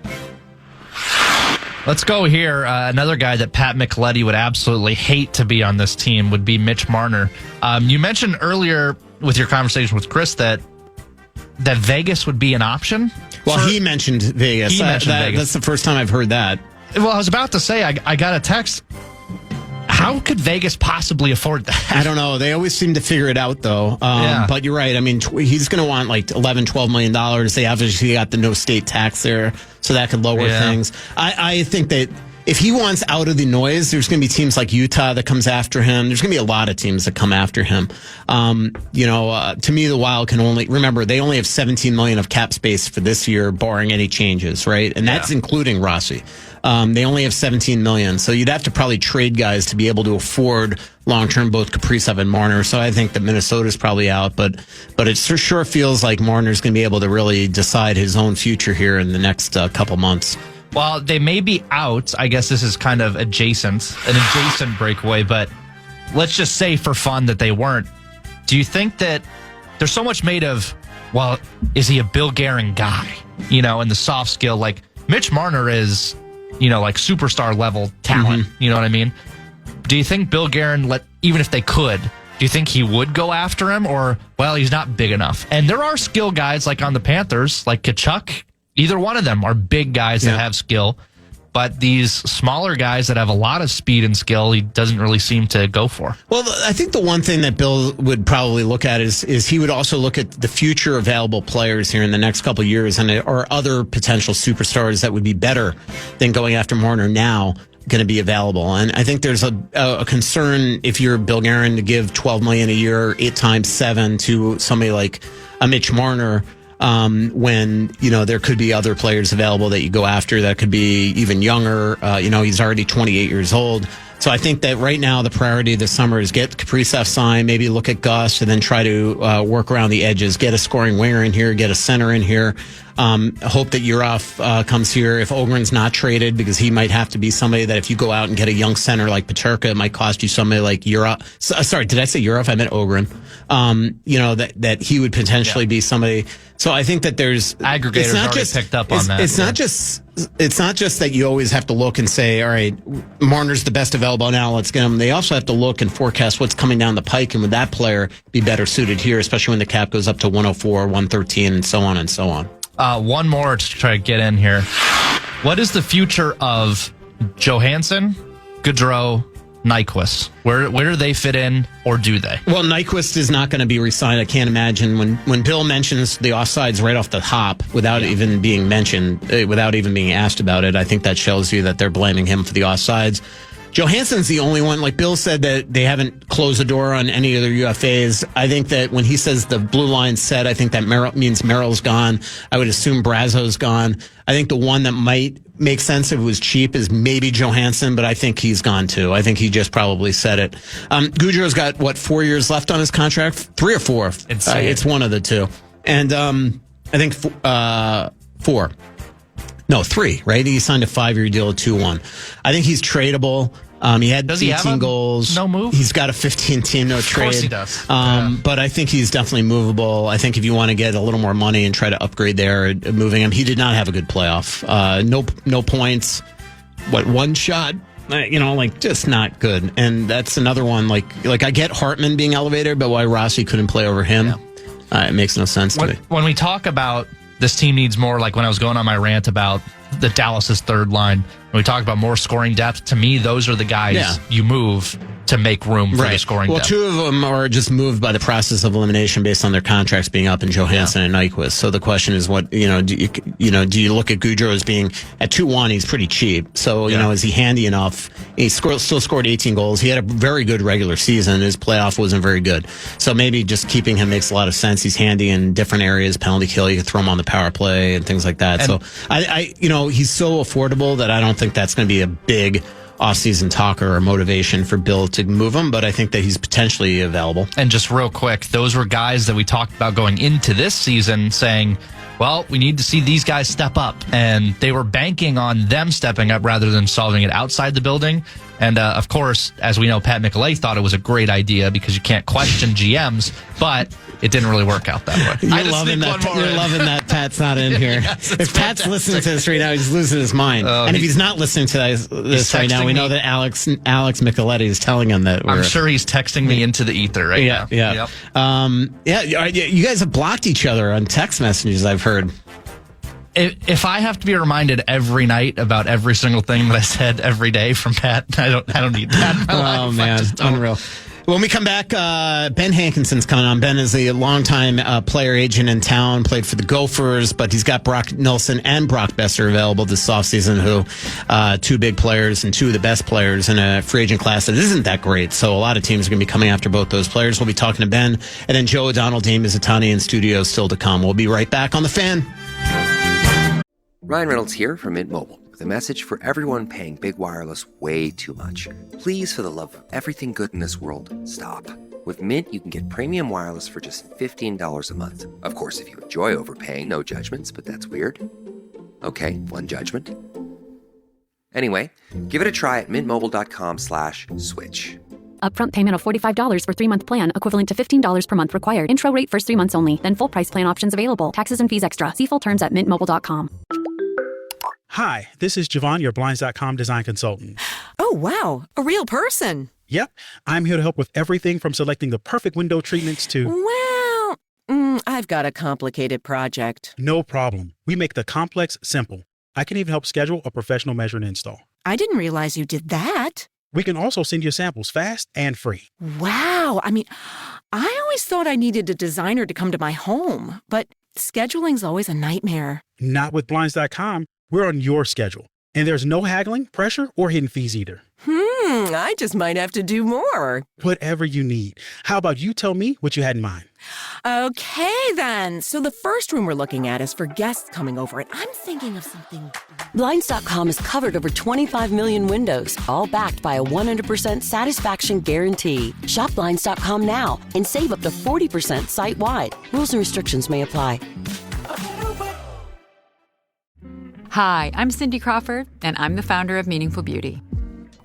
Let's go here. Another guy that Pat Micheletti would absolutely hate to be on this team would be Mitch Marner. You mentioned earlier with your conversation with Chris that Vegas would be an option. Well, he mentioned Vegas. Vegas. That's the first time I've heard that. Well, I was about to say, I got a text. How could Vegas possibly afford that? I don't know. They always seem to figure it out, though. But you're right. I mean, he's going to want like $11, $12 million. They obviously got the no state tax there, so that could lower things. I think that if he wants out of the noise, there's going to be teams like Utah that comes after him. There's going to be a lot of teams that come after him. To me, the Wild can they only have $17 million of cap space for this year, barring any changes, right? And that's including Rossi. They only have $17 million, so you'd have to probably trade guys to be able to afford long-term both Kaprizov and Marner. So I think that Minnesota's probably out, but it sure feels like Marner's going to be able to really decide his own future here in the next couple months. Well, they may be out. I guess this is kind of an adjacent breakaway, but let's just say for fun that they weren't. Do you think that there's so much made of, well, is he a Bill Guerin guy? And the soft skill, like Mitch Marner is, like superstar level talent. You know what I mean? Do you think Bill Guerin, even if they could, do you think he would go after him, or, well, he's not big enough? And there are skill guys like on the Panthers, like Tkachuk. Either one of them are big guys that have skill, but these smaller guys that have a lot of speed and skill, he doesn't really seem to go for. Well, I think the one thing that Bill would probably look at is he would also look at the future available players here in the next couple of years, or other potential superstars that would be better than going after Marner now going to be available. And I think there's a concern if you're Bill Guerin to give $12 million a year, 8 times 7 to somebody like a Mitch Marner. When, there could be other players available that you go after that could be even younger. He's already 28 years old. So I think that right now the priority this summer is get Kaprizov signed, maybe look at Gus, and then try to work around the edges, get a scoring winger in here, get a center in here. Hope that Yurov comes here if Ogren's not traded, because he might have to be somebody that if you go out and get a young center like Peterka, it might cost you somebody like Yurov. Sorry, did I say Yurov? I meant Ogren. That he would potentially be somebody. So I think that there's aggregators already picked up on that. It's not just that you always have to look and say, all right, Marner's the best available now, let's get him. They also have to look and forecast what's coming down the pike, and would that player be better suited here, especially when the cap goes up to 104, 113, and so on and so on. One more to try to get in here. What is the future of Johansson, Gaudreau, Nyquist? Where do they fit in, or do they? Well, Nyquist is not going to be re-signed. I can't imagine when Bill mentions the offsides right off the hop without even being mentioned, without even being asked about it. I think that shows you that they're blaming him for the offsides. Johansson's the only one. Like Bill said, that they haven't closed the door on any other UFAs. I think that when he says the blue line's set, I think that means Merrill's gone. I would assume Brazo's gone. I think the one that might make sense if it was cheap is maybe Johansson, but I think he's gone too. I think he just probably said it. Gaudreau's got 4 years left on his contract? 3 or 4? It's one of the two. And I think 4. No, 3, right? He signed a 5-year deal at 2-1. I think he's tradable. He had 18 goals. No move? He's got a 15-team no trade. Of course he does. But I think he's definitely movable. I think if you want to get a little more money and try to upgrade there, moving him. He did not have a good playoff. No points. One shot? Just not good. And that's another one. Like I get Hartman being elevated, but why Rossi couldn't play over him? It makes no sense to me. When we talk about this team needs more, like when I was going on my rant about the Dallas's third line, When we talk about more scoring depth, to me, those are the guys you move to make room for the scoring depth. Well, two of them are just moved by the process of elimination based on their contracts being up in Johansson and Nyquist. So the question is, what do you look at Goudreau as being at 2-1? He's pretty cheap. So is he handy enough? He still scored 18 goals. He had a very good regular season. His playoff wasn't very good. So maybe just keeping him makes a lot of sense. He's handy in different areas, penalty kill. You can throw him on the power play and things like that. And so I he's so affordable that I don't think that's going to be a big off-season talker or motivation for Bill to move him, but I think that he's potentially available. And just real quick, those were guys that we talked about going into this season saying, well, we need to see these guys step up. And they were banking on them stepping up rather than solving it outside the building. And, of course, as we know, Pat Michelet thought it was a great idea because you can't question GMs, but it didn't really work out that way. You're loving that Pat's not in here. Yes, if Pat's listening to this right now, he's losing his mind. And if he's not listening to this right now, we know that Alex Micheletti is telling him that. I'm sure he's texting me into the ether right now. Yeah. You guys have blocked each other on text messages, I've heard. If I have to be reminded every night about every single thing that I said every day from Pat, I don't need that in my life. Man, unreal. When we come back, Ben Hankinson's coming on. Ben is a longtime player agent in town, played for the Gophers, but he's got Brock Nelson and Brock Besser available this offseason, who two big players and two of the best players in a free agent class that isn't that great. So a lot of teams are going to be coming after both those players. We'll be talking to Ben, and then Joe O'Donnell, Dame Mizutani in studio still to come. We'll be right back on The Fan. Ryan Reynolds here from Mint Mobile with a message for everyone paying big wireless way too much. Please, for the love of everything good in this world, stop. With Mint, you can get premium wireless for just $15 a month. Of course, if you enjoy overpaying, no judgments, but that's weird. Okay, one judgment. Anyway, give it a try at mintmobile.com/switch. Upfront payment of $45 for 3-month plan, equivalent to $15 per month required. Intro rate first 3 months only, then full price plan options available. Taxes and fees extra. See full terms at mintmobile.com. Hi, this is Javon, your Blinds.com design consultant. Oh, wow. A real person. Yep. I'm here to help with everything from selecting the perfect window treatments to... Well, I've got a complicated project. No problem. We make the complex simple. I can even help schedule a professional measure and install. I didn't realize you did that. We can also send you samples fast and free. Wow. I mean, I always thought I needed a designer to come to my home, but scheduling's always a nightmare. Not with Blinds.com. We're on your schedule. And there's no haggling, pressure, or hidden fees either. I just might have to do more. Whatever you need. How about you tell me what you had in mind? Okay, then. So the first room we're looking at is for guests coming over, and I'm thinking of something... Blinds.com has covered over 25 million windows, all backed by a 100% satisfaction guarantee. Shop Blinds.com now and save up to 40% site-wide. Rules and restrictions may apply. Hi, I'm Cindy Crawford, and I'm the founder of Meaningful Beauty.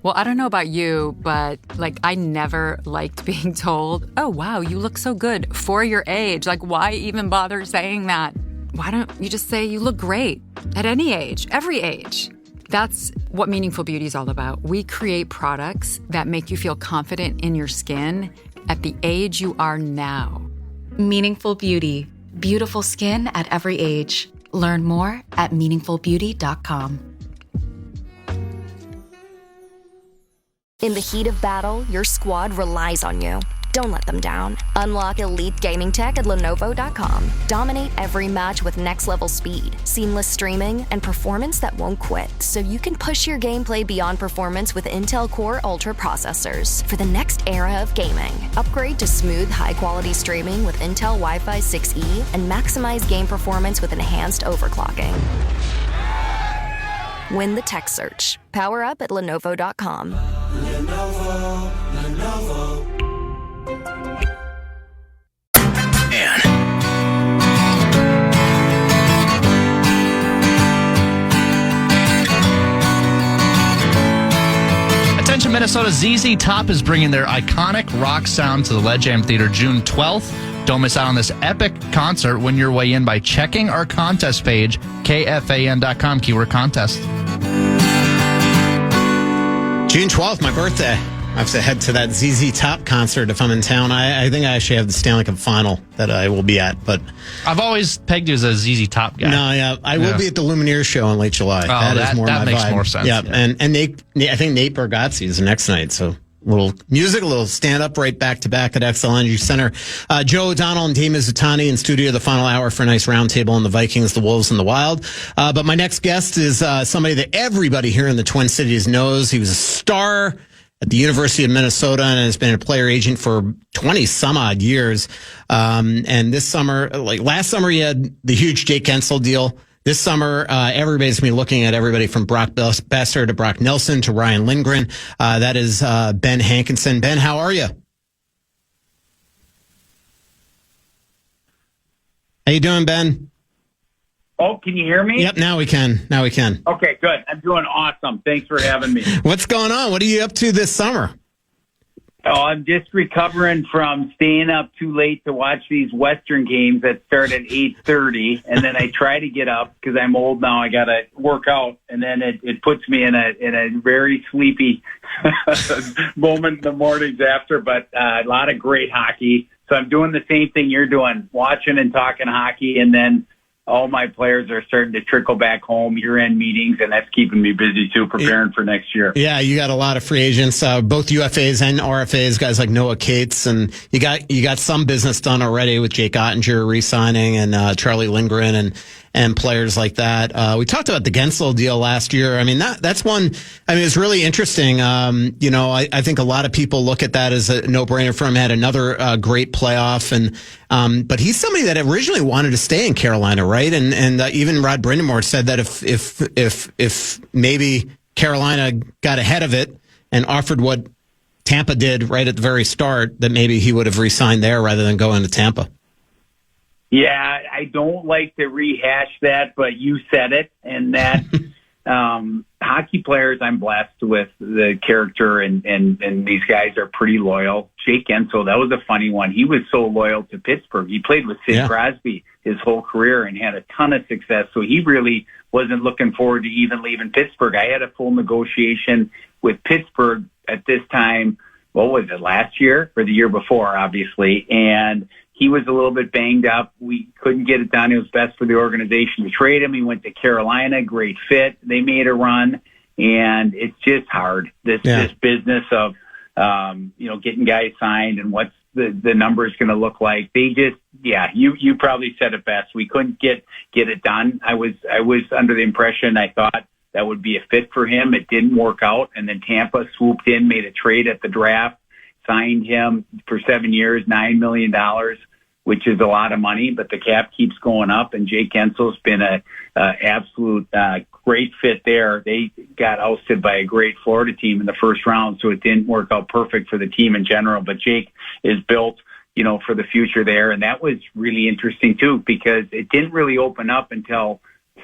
Well, I don't know about you, but I never liked being told, oh, wow, you look so good for your age. Why even bother saying that? Why don't you just say you look great at any age, every age? That's what Meaningful Beauty is all about. We create products that make you feel confident in your skin at the age you are now. Meaningful Beauty. Beautiful skin at every age. Learn more at meaningfulbeauty.com. In the heat of battle, your squad relies on you. Don't let them down. Unlock elite gaming tech at Lenovo.com. Dominate every match with next-level speed, seamless streaming, and performance that won't quit, so you can push your gameplay beyond performance with Intel Core Ultra processors. For the next era of gaming, upgrade to smooth, high-quality streaming with Intel Wi-Fi 6E and maximize game performance with enhanced overclocking. Win the tech search. Power up at Lenovo.com. Lenovo. Attention Minnesota, ZZ Top is bringing their iconic rock sound to the Ledge Amphitheater June 12th. Don't miss out on this epic concert. Win your way in by checking our contest page, KFAN.com, keyword contest. June 12th, my birthday. I have to head to that ZZ Top concert if I'm in town. I think I actually have the Stanley Cup final that I will be at. But I've always pegged you as a ZZ Top guy. No, yeah. I will be at the Lumineers show in late July. Oh, that is more that my makes vibe. more sense. Yeah, and Nate, I think Nate Bargatze is the next night, so a little music, a little stand-up right back-to-back at XL Energy Center. Joe O'Donnell and Dave Mizutani in studio the final hour for a nice roundtable on the Vikings, the Wolves, and the Wild. But my next guest is somebody that everybody here in the Twin Cities knows. He was a star at the University of Minnesota and has been a player agent for 20-some-odd years. And this summer, like last summer, he had the huge Jake Gensel deal. This summer, everybody's going to be looking at everybody from Brock Besser to Brock Nelson to Ryan Lindgren. That is Ben Hankinson. Ben, how are you? How you doing, Ben? Oh, can you hear me? Yep, now we can. Okay, good. I'm doing awesome. Thanks for having me. What's going on? What are you up to this summer? Oh, I'm just recovering from staying up too late to watch these Western games that start at 8:30, and then I try to get up because I'm old now. I got to work out, and then it puts me in a very sleepy moment in the mornings after. But a lot of great hockey, so I'm doing the same thing you're doing, watching and talking hockey, and then all my players are starting to trickle back home, year-end meetings, and that's keeping me busy, too, preparing for next year. Yeah, you got a lot of free agents, both UFAs and RFAs, guys like Noah Cates, and you got some business done already with Jake Ottinger re-signing and Charlie Lindgren and players like that. We talked about the Gensel deal last year. I mean, that's one, I mean, it's really interesting. I think a lot of people look at that as a no-brainer for him. Had another great playoff, but he's somebody that originally wanted to stay in Carolina, right? And even Rod Brindamore said that if maybe Carolina got ahead of it and offered what Tampa did right at the very start, that maybe he would have re-signed there rather than going to Tampa. Yeah, I don't like to rehash that, but you said it, and that hockey players I'm blessed with the character, and these guys are pretty loyal. Jake Gensel, that was a funny one. He was so loyal to Pittsburgh. He played with Sid Crosby his whole career and had a ton of success, so he really wasn't looking forward to even leaving Pittsburgh. I had a full negotiation with Pittsburgh at this time, what was it, last year or the year before, obviously, and he was a little bit banged up. We couldn't get it done. It was best for the organization to trade him. He went to Carolina, great fit. They made a run, and it's just hard. This business of getting guys signed and what's the numbers going to look like. They just, you probably said it best. We couldn't get it done. I was under the impression, I thought that would be a fit for him. It didn't work out, and then Tampa swooped in, made a trade at the draft, signed him for 7 years, $9 million. Which is a lot of money, but the cap keeps going up, and Jake Gensel's been a absolute great fit there. They got ousted by a great Florida team in the first round, so it didn't work out perfect for the team in general, but Jake is built, for the future there, and that was really interesting, too, because it didn't really open up until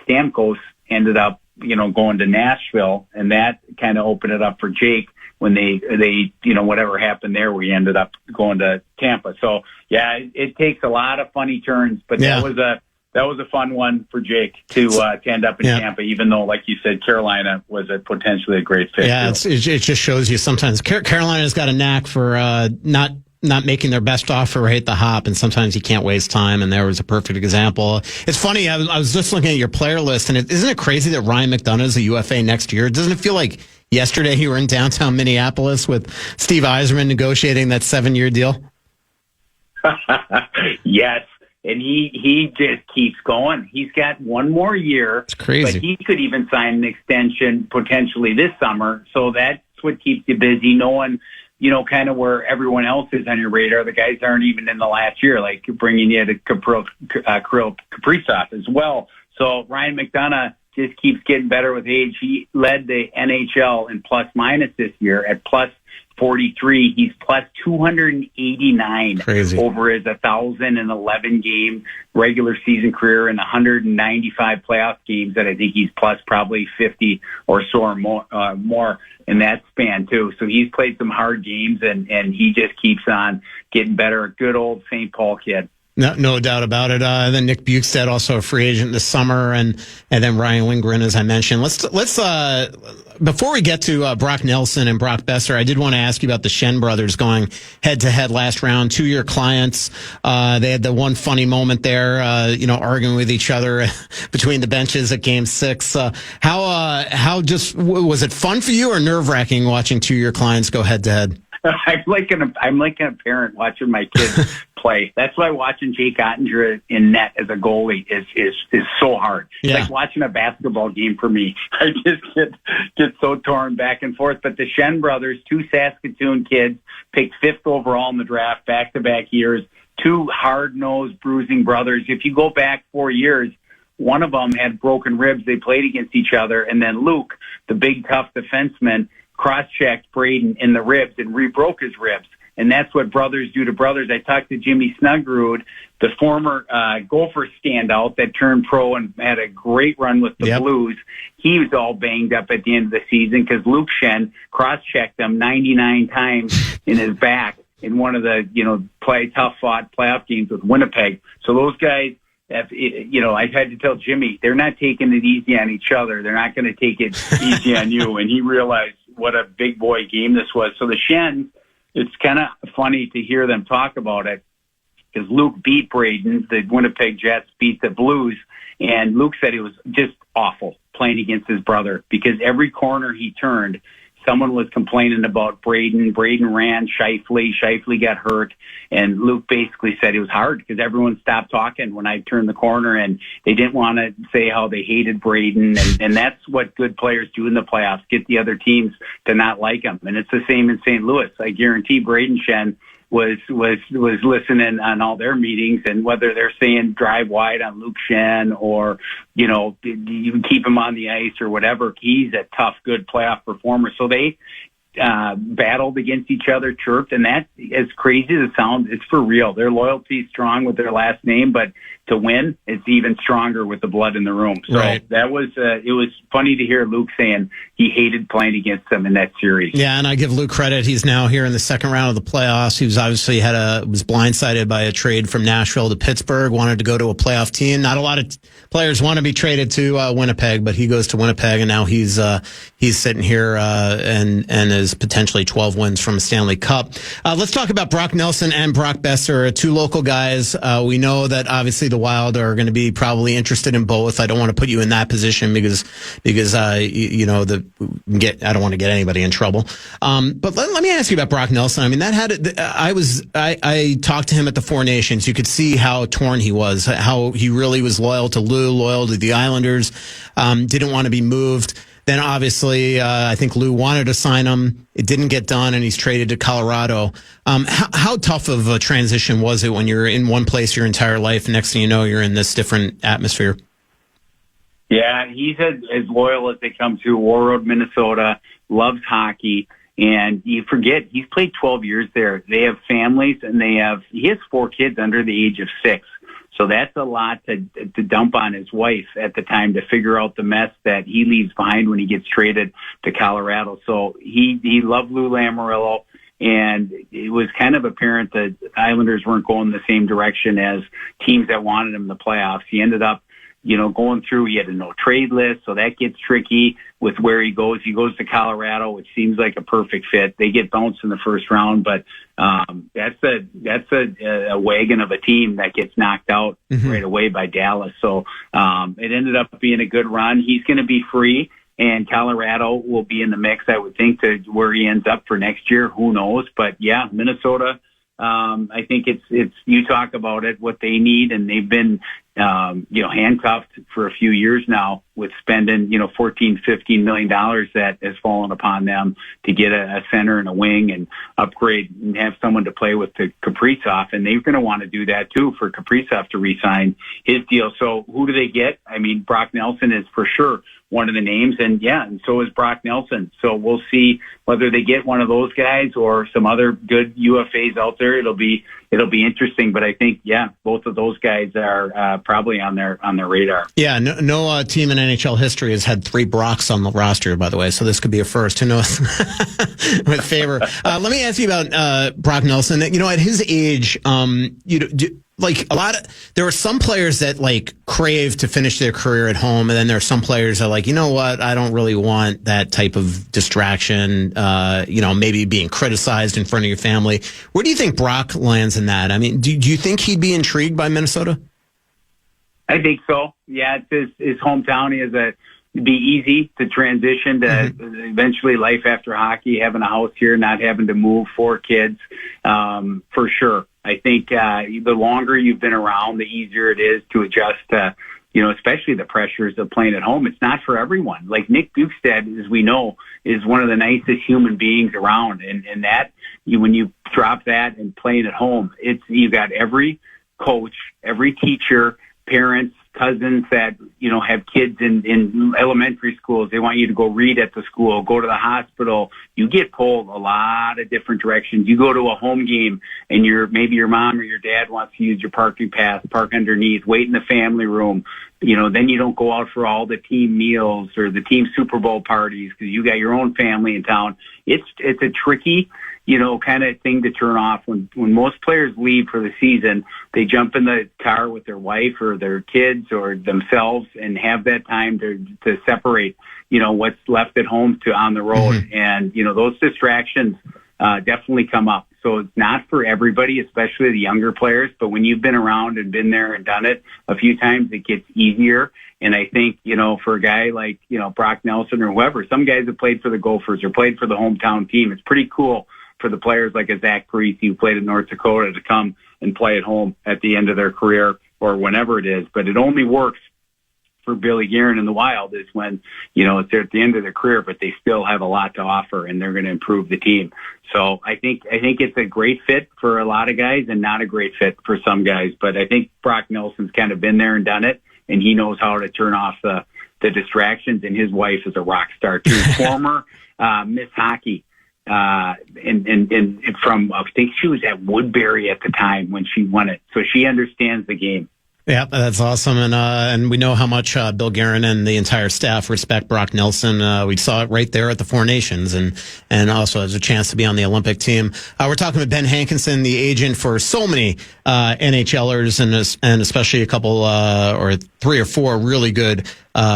Stamkos ended up, going to Nashville, and that kind of opened it up for Jake when they whatever happened there, we ended up going to Tampa. So it takes a lot of funny turns, but that was a fun one for Jake to end up in Tampa, even though, like you said, Carolina was potentially a great fit. Yeah, it just shows you sometimes Carolina's got a knack for not making their best offer right at the hop, and sometimes you can't waste time, and there was a perfect example. It's funny, I was just looking at your player list, and isn't it crazy that Ryan McDonough is a UFA next year? Doesn't it feel like yesterday you were in downtown Minneapolis with Steve Yzerman negotiating that 7-year deal? Yes, and he just keeps going. He's got one more year. It's crazy. But he could even sign an extension potentially this summer, so that's what keeps you busy, knowing kind of where everyone else is on your radar. The guys aren't even in the last year, like bringing you to Kirill Kaprizov as well. So Ryan McDonough just keeps getting better with age. He led the NHL in plus minus this year at plus 43. He's plus 289 Crazy. Over his 1,011 game regular season career and 195 playoff games that I think he's plus probably 50 or so or more in that span too. So he's played some hard games and he just keeps on getting better. A good old St. Paul kid. No doubt about it. Then Nick Bukestad, also a free agent this summer, and then Ryan Lindgren, as I mentioned. Let's before we get to Brock Nelson and Brock Besser, I did want to ask you about the Shen brothers going head to head last round. 2-year clients. They had the one funny moment there, arguing with each other between the benches at Game 6. How just was it fun for you or nerve wracking watching 2-year clients go head to head? I'm like a parent watching my kids play. That's why watching Jake Ottinger in net as a goalie is so hard. Yeah. It's like watching a basketball game for me. I just get so torn back and forth. But the Shen brothers, 2 Saskatoon kids, picked 5th overall in the draft, back-to-back years, 2 hard-nosed, bruising brothers. If you go back 4 years, one of them had broken ribs. They played against each other. And then Luke, the big, tough defenseman, cross-checked Braden in the ribs and re-broke his ribs. And that's what brothers do to brothers. I talked to Jimmy Snuggerud, the former Gopher standout that turned pro and had a great run with the Blues. He was all banged up at the end of the season because Luke Shen cross-checked him 99 times in his back in one of the, tough-fought playoff games with Winnipeg. So those guys, I had to tell Jimmy, they're not taking it easy on each other. They're not going to take it easy on you. And he realized what a big boy game this was. So the Shen, it's kind of funny to hear them talk about it because Luke beat Braden. The Winnipeg Jets beat the Blues. And Luke said it was just awful playing against his brother because every corner he turned, someone was complaining about Braden. Braden ran Scheifele. Scheifele got hurt. And Luke basically said it was hard because everyone stopped talking when I turned the corner and they didn't want to say how they hated Braden. And that's what good players do in the playoffs, get the other teams to not like them. And it's the same in St. Louis. I guarantee Braden Shen was listening on all their meetings, and whether they're saying drive wide on Luke Shen or, you keep him on the ice or whatever, he's a tough, good playoff performer. So they battled against each other, chirped, and that, as crazy as it sounds, it's for real. Their loyalty is strong with their last name, but to win, it's even stronger with the blood in the room. So that was, it was funny to hear Luke saying he hated playing against them in that series. Yeah, and I give Luke credit. He's now here in the second round of the playoffs. He was obviously was blindsided by a trade from Nashville to Pittsburgh, wanted to go to a playoff team. Not a lot of players want to be traded to Winnipeg, but he goes to Winnipeg, and now he's sitting here and is potentially 12 wins from a Stanley Cup. Let's talk about Brock Nelson and Brock Besser, 2 local guys. We know that obviously the Wild are going to be probably interested in both. I don't want to put you in that position because I don't want to get anybody in trouble. But let me ask you about Brock Nelson. I mean, I talked to him at the Four Nations. You could see how torn he was, how he really was loyal to Lou, loyal to the Islanders, didn't want to be moved. Then obviously, I think Lou wanted to sign him. It didn't get done, and he's traded to Colorado. How tough of a transition was it when you're in one place your entire life, and next thing you know, you're in this different atmosphere? Yeah, he's as loyal as they come to. Warroad, Minnesota, loves hockey. And you forget, he's played 12 years there. They have families, and he has 4 kids under the age of 6. So that's a lot to dump on his wife at the time to figure out the mess that he leaves behind when he gets traded to Colorado. So he loved Lou Lamoriello, and it was kind of apparent that the Islanders weren't going the same direction as teams that wanted him in the playoffs. He ended up, going through, he had a no trade list, so that gets tricky with where he goes. He goes to Colorado, which seems like a perfect fit. They get bounced in the first round, but that's a wagon of a team that gets knocked out right away by Dallas. So it ended up being a good run. He's going to be free, and Colorado will be in the mix, I would think, to where he ends up for next year. Who knows? But yeah, Minnesota. I think it's you talk about it, what they need, and they've been handcuffed for a few years now with spending $14-15 million that has fallen upon them to get a center and a wing and upgrade and have someone to play with to Kaprizov, and they're going to want to do that too for Kaprizov to re-sign his deal. So who do they get? I mean, Brock Nelson is for sure one of the names, and so is Brock Nelson. So we'll see whether they get one of those guys or some other good UFAs out there. It'll be interesting, but I think both of those guys are probably on their radar. Yeah, no team in NHL history has had 3 Brocks on the roster, by the way, so this could be a first. Who knows? With favor. Let me ask you about Brock Nelson. You know, at his age, there are some players that crave to finish their career at home, and then there are some players that are like, you know what, I don't really want that type of distraction, maybe being criticized in front of your family. Where do you think Brock lands in that? I mean, do you think he'd be intrigued by Minnesota? I think so. Yeah, it's his hometown. It'd be easy to transition to eventually life after hockey, having a house here, not having to move 4 kids, for sure. I think the longer you've been around, the easier it is to adjust to, especially the pressures of playing at home. It's not for everyone. Like Nick Bukestad, as we know, is one of the nicest human beings around. And that, when you drop that and playing at home, you got every coach, every teacher, parents, cousins that, have kids in elementary schools. They want you to go read at the school, go to the hospital. You get pulled a lot of different directions. You go to a home game and maybe your mom or your dad wants to use your parking pass, park underneath, wait in the family room. Then you don't go out for all the team meals or the team Super Bowl parties because you got your own family in town. It's a tricky, kind of thing to turn off. When most players leave for the season, they jump in the car with their wife or their kids or themselves and have that time to separate, what's left at home to on the road. And, those distractions definitely come up. So it's not for everybody, especially the younger players. But when you've been around and been there and done it a few times, it gets easier. And I think, for a guy like, Brock Nelson or whoever, some guys have played for the Gophers or played for the hometown team. It's pretty cool for the players like a Zach Parise who played in North Dakota to come and play at home at the end of their career or whenever it is. But it only works for Billy Guerin and the Wild is when, it's at the end of their career, but they still have a lot to offer and they're going to improve the team. So I think it's a great fit for a lot of guys and not a great fit for some guys. But I think Brock Nelson's kind of been there and done it, and he knows how to turn off the distractions, and his wife is a rock star too. Former Miss Hockey. And from, I think she was at Woodbury at the time when she won it. So she understands the game. Yeah, that's awesome. And we know how much Bill Guerin and the entire staff respect Brock Nelson. We saw it right there at the Four Nations and also has a chance to be on the Olympic team. We're talking with Ben Hankinson, the agent for so many NHLers and especially a couple or 3 or 4 really good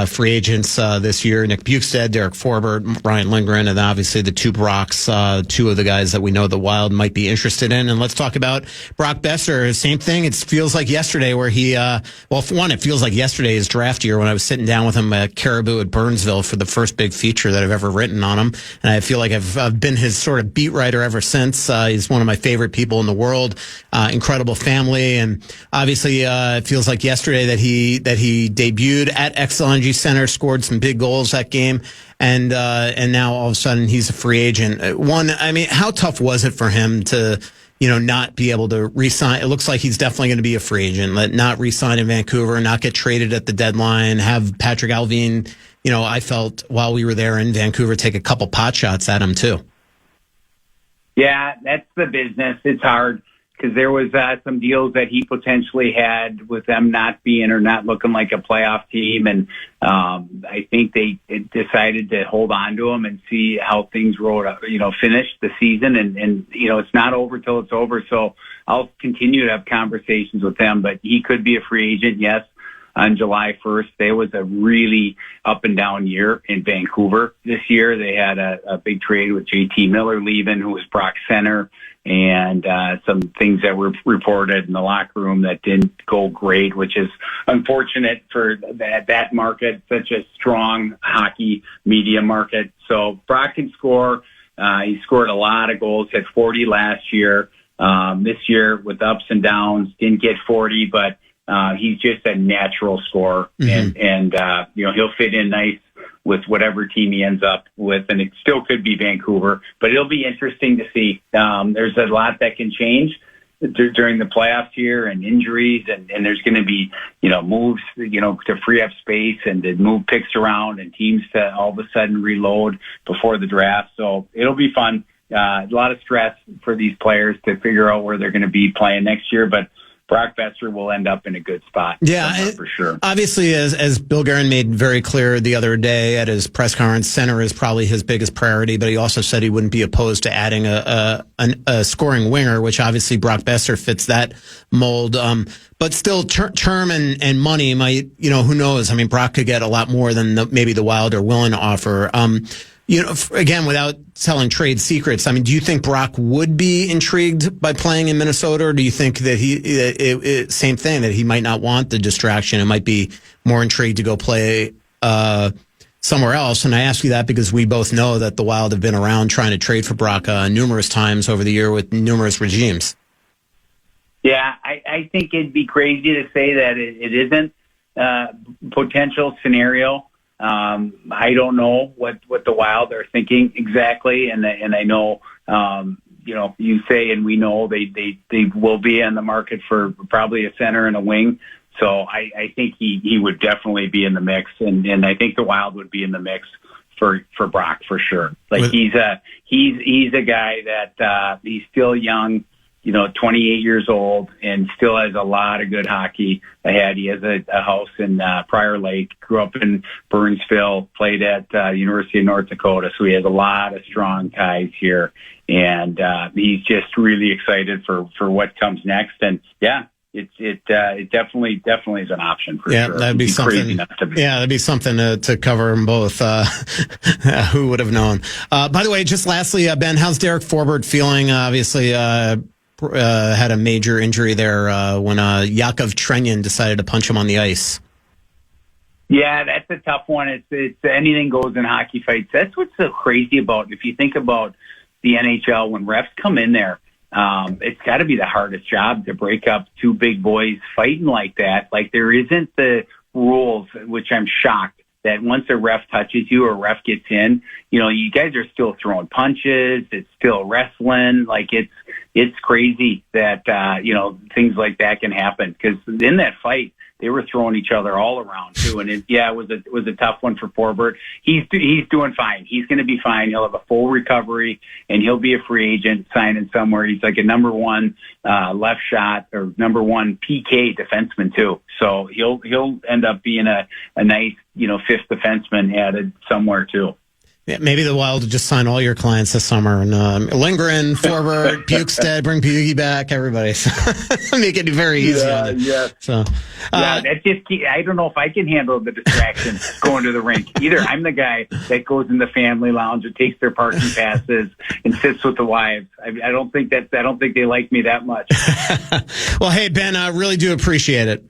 free agents this year. Nick Bukestad, Derek Forbert, Ryan Lindgren, and obviously the 2 Brocks, 2 of the guys that we know the Wild might be interested in. And let's talk about Brock Besser. Same thing. It feels like yesterday where he, for one, it feels like yesterday his draft year when I was sitting down with him at Caribou at Burnsville for the first big feature that I've ever written on him. And I feel like I've been his sort of beat writer ever since. He's one of my favorite people in the world, incredible family. And obviously, it feels like yesterday that he debuted at XLNG Center, scored some big goals that game, and now all of a sudden he's a free agent. How tough was it for him to, not be able to re-sign? It looks like he's definitely going to be a free agent, not re-sign in Vancouver, not get traded at the deadline, have Patrick Allvin, I felt while we were there in Vancouver, take a couple pot shots at him too. Yeah, that's the business. It's hard because there was some deals that he potentially had with them not being or not looking like a playoff team. And I think they decided to hold on to him and see how things finish the season. And it's not over till it's over. So I'll continue to have conversations with them, but he could be a free agent. Yes. On July 1st, there was a really up and down year in Vancouver this year. They had a big trade with JT Miller leaving, who was Brock's center, and some things that were reported in the locker room that didn't go great, which is unfortunate for that market, such a strong hockey media market. So Brock can score. He scored a lot of goals, had 40 last year. This year with ups and downs, didn't get 40, but he's just a natural scorer, and he'll fit in nice with whatever team he ends up with, and it still could be Vancouver, but it'll be interesting to see. There's a lot that can change during the playoffs here, and injuries, and there's going to be moves to free up space and to move picks around, and teams to all of a sudden reload before the draft. So it'll be fun. A lot of stress for these players to figure out where they're going to be playing next year, but Brock Besser will end up in a good spot. Yeah, for sure. Obviously, as Bill Guerin made very clear the other day at his press conference, center is probably his biggest priority, but he also said he wouldn't be opposed to adding a scoring winger, which obviously Brock Besser fits that mold. But still, term and money might, who knows? I mean, Brock could get a lot more than maybe the Wild are willing to offer. Again, without telling trade secrets, I mean, do you think Brock would be intrigued by playing in Minnesota, or do you think that same thing, that he might not want the distraction and might be more intrigued to go play somewhere else? And I ask you that because we both know that the Wild have been around trying to trade for Brock numerous times over the year with numerous regimes. Yeah, I think it'd be crazy to say that it isn't a potential scenario. I don't know what the Wild are thinking exactly, and I know, you say, and we know they will be in the market for probably a center and a wing. So I think he would definitely be in the mix, and I think the Wild would be in the mix for Brock for sure. Like he's a guy that he's still young. 28 years old, and still has a lot of good hockey ahead. He has a house in Prior Lake, grew up in Burnsville, played at University of North Dakota, so he has a lot of strong ties here, and he's just really excited for what comes next. And yeah, it definitely is an option for sure. That'd be something. That'd be something to cover them both. Who would have known? By the way, just lastly, Ben, how's Derek Forbort feeling? Obviously, had a major injury there when Yakov Trenyan decided to punch him on the ice. Yeah, that's a tough one. It's anything goes in hockey fights. That's what's so crazy about, if you think about the NHL, when refs come in there, it's got to be the hardest job to break up two big boys fighting like that. Like, there isn't the rules, which I'm shocked that once a ref touches you or a ref gets in, you guys are still throwing punches. It's still wrestling. Like, it's crazy that, things like that can happen, because in that fight, they were throwing each other all around too. And it was a tough one for Forbort. He's doing fine. He's going to be fine. He'll have a full recovery, and he'll be a free agent signing somewhere. He's like a number one left shot or number one PK defenseman too. So he'll end up being a nice, fifth defenseman added somewhere too. Yeah, maybe the Wild will just sign all your clients this summer, and Lindgren, Forbort, Bukestad, bring Pugie back, everybody. Make it very easy. Yeah. So, that's just key. I don't know if I can handle the distraction going to the rink either. I'm the guy that goes in the family lounge and takes their parking passes and sits with the wives. I don't think they like me that much. Well, hey, Ben, I really do appreciate it.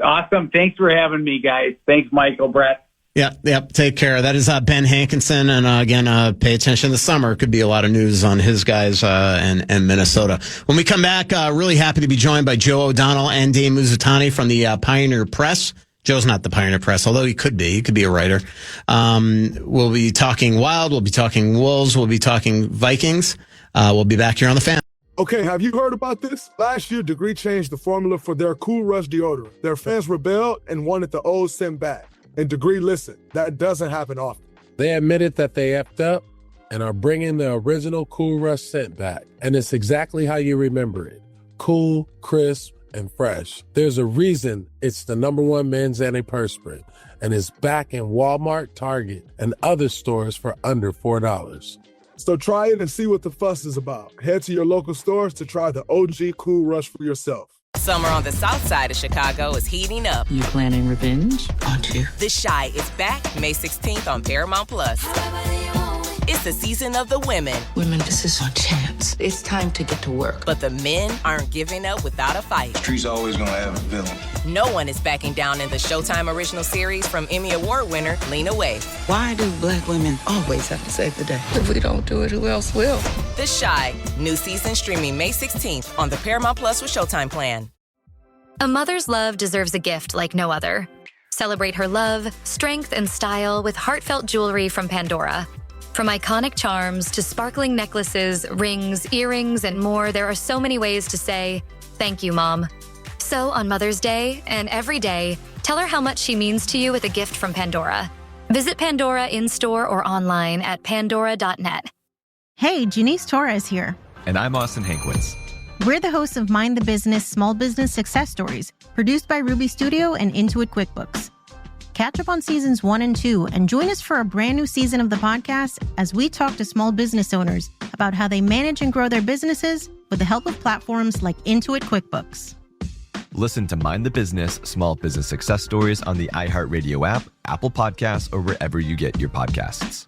Awesome. Thanks for having me, guys. Thanks, Michael, Brett. Yep. Take care. That is Ben Hankinson. And again, pay attention this summer. Could be a lot of news on his guys and Minnesota. When we come back, really happy to be joined by Joe O'Donnell and Dave Muzatani from the Pioneer Press. Joe's not the Pioneer Press, although he could be. He could be a writer. We'll be talking Wild. We'll be talking Wolves. We'll be talking Vikings. We'll be back here on the Fan. Okay, have you heard about this? Last year, Degree changed the formula for their Cool Rush deodorant. Their fans rebelled and wanted the old scent back. And Degree, listen, that doesn't happen often. They admitted that they effed up and are bringing the original Cool Rush scent back. And it's exactly how you remember it. Cool, crisp, and fresh. There's a reason it's the #1 men's antiperspirant, and it's back in Walmart, Target, and other stores for under $4. So try it and see what the fuss is about. Head to your local stores to try the OG Cool Rush for yourself. Summer on the south side of Chicago is heating up. You planning revenge? Aren't you? The Chi is back May 16th on Paramount+. It's the season of the women. Women, this is our chance. It's time to get to work. But the men aren't giving up without a fight. The street's always gonna have a villain. No one is backing down in the Showtime original series from Emmy Award winner Lena Waithe. Why do black women always have to save the day? If we don't do it, who else will? The Chi, new season streaming May 16th on the Paramount Plus with Showtime plan. A mother's love deserves a gift like no other. Celebrate her love, strength, and style with heartfelt jewelry from Pandora. From iconic charms to sparkling necklaces, rings, earrings, and more, there are so many ways to say, thank you, Mom. So on Mother's Day and every day, tell her how much she means to you with a gift from Pandora. Visit Pandora in-store or online at pandora.net. Hey, Janice Torres here. And I'm Austin Hankwitz. We're the hosts of Mind the Business Small Business Success Stories, produced by Ruby Studio and Intuit QuickBooks. Catch up on seasons 1 and 2 and join us for a brand new season of the podcast as we talk to small business owners about how they manage and grow their businesses with the help of platforms like Intuit QuickBooks. Listen to Mind the Business Small Business Success Stories on the iHeartRadio app, Apple Podcasts, or wherever you get your podcasts.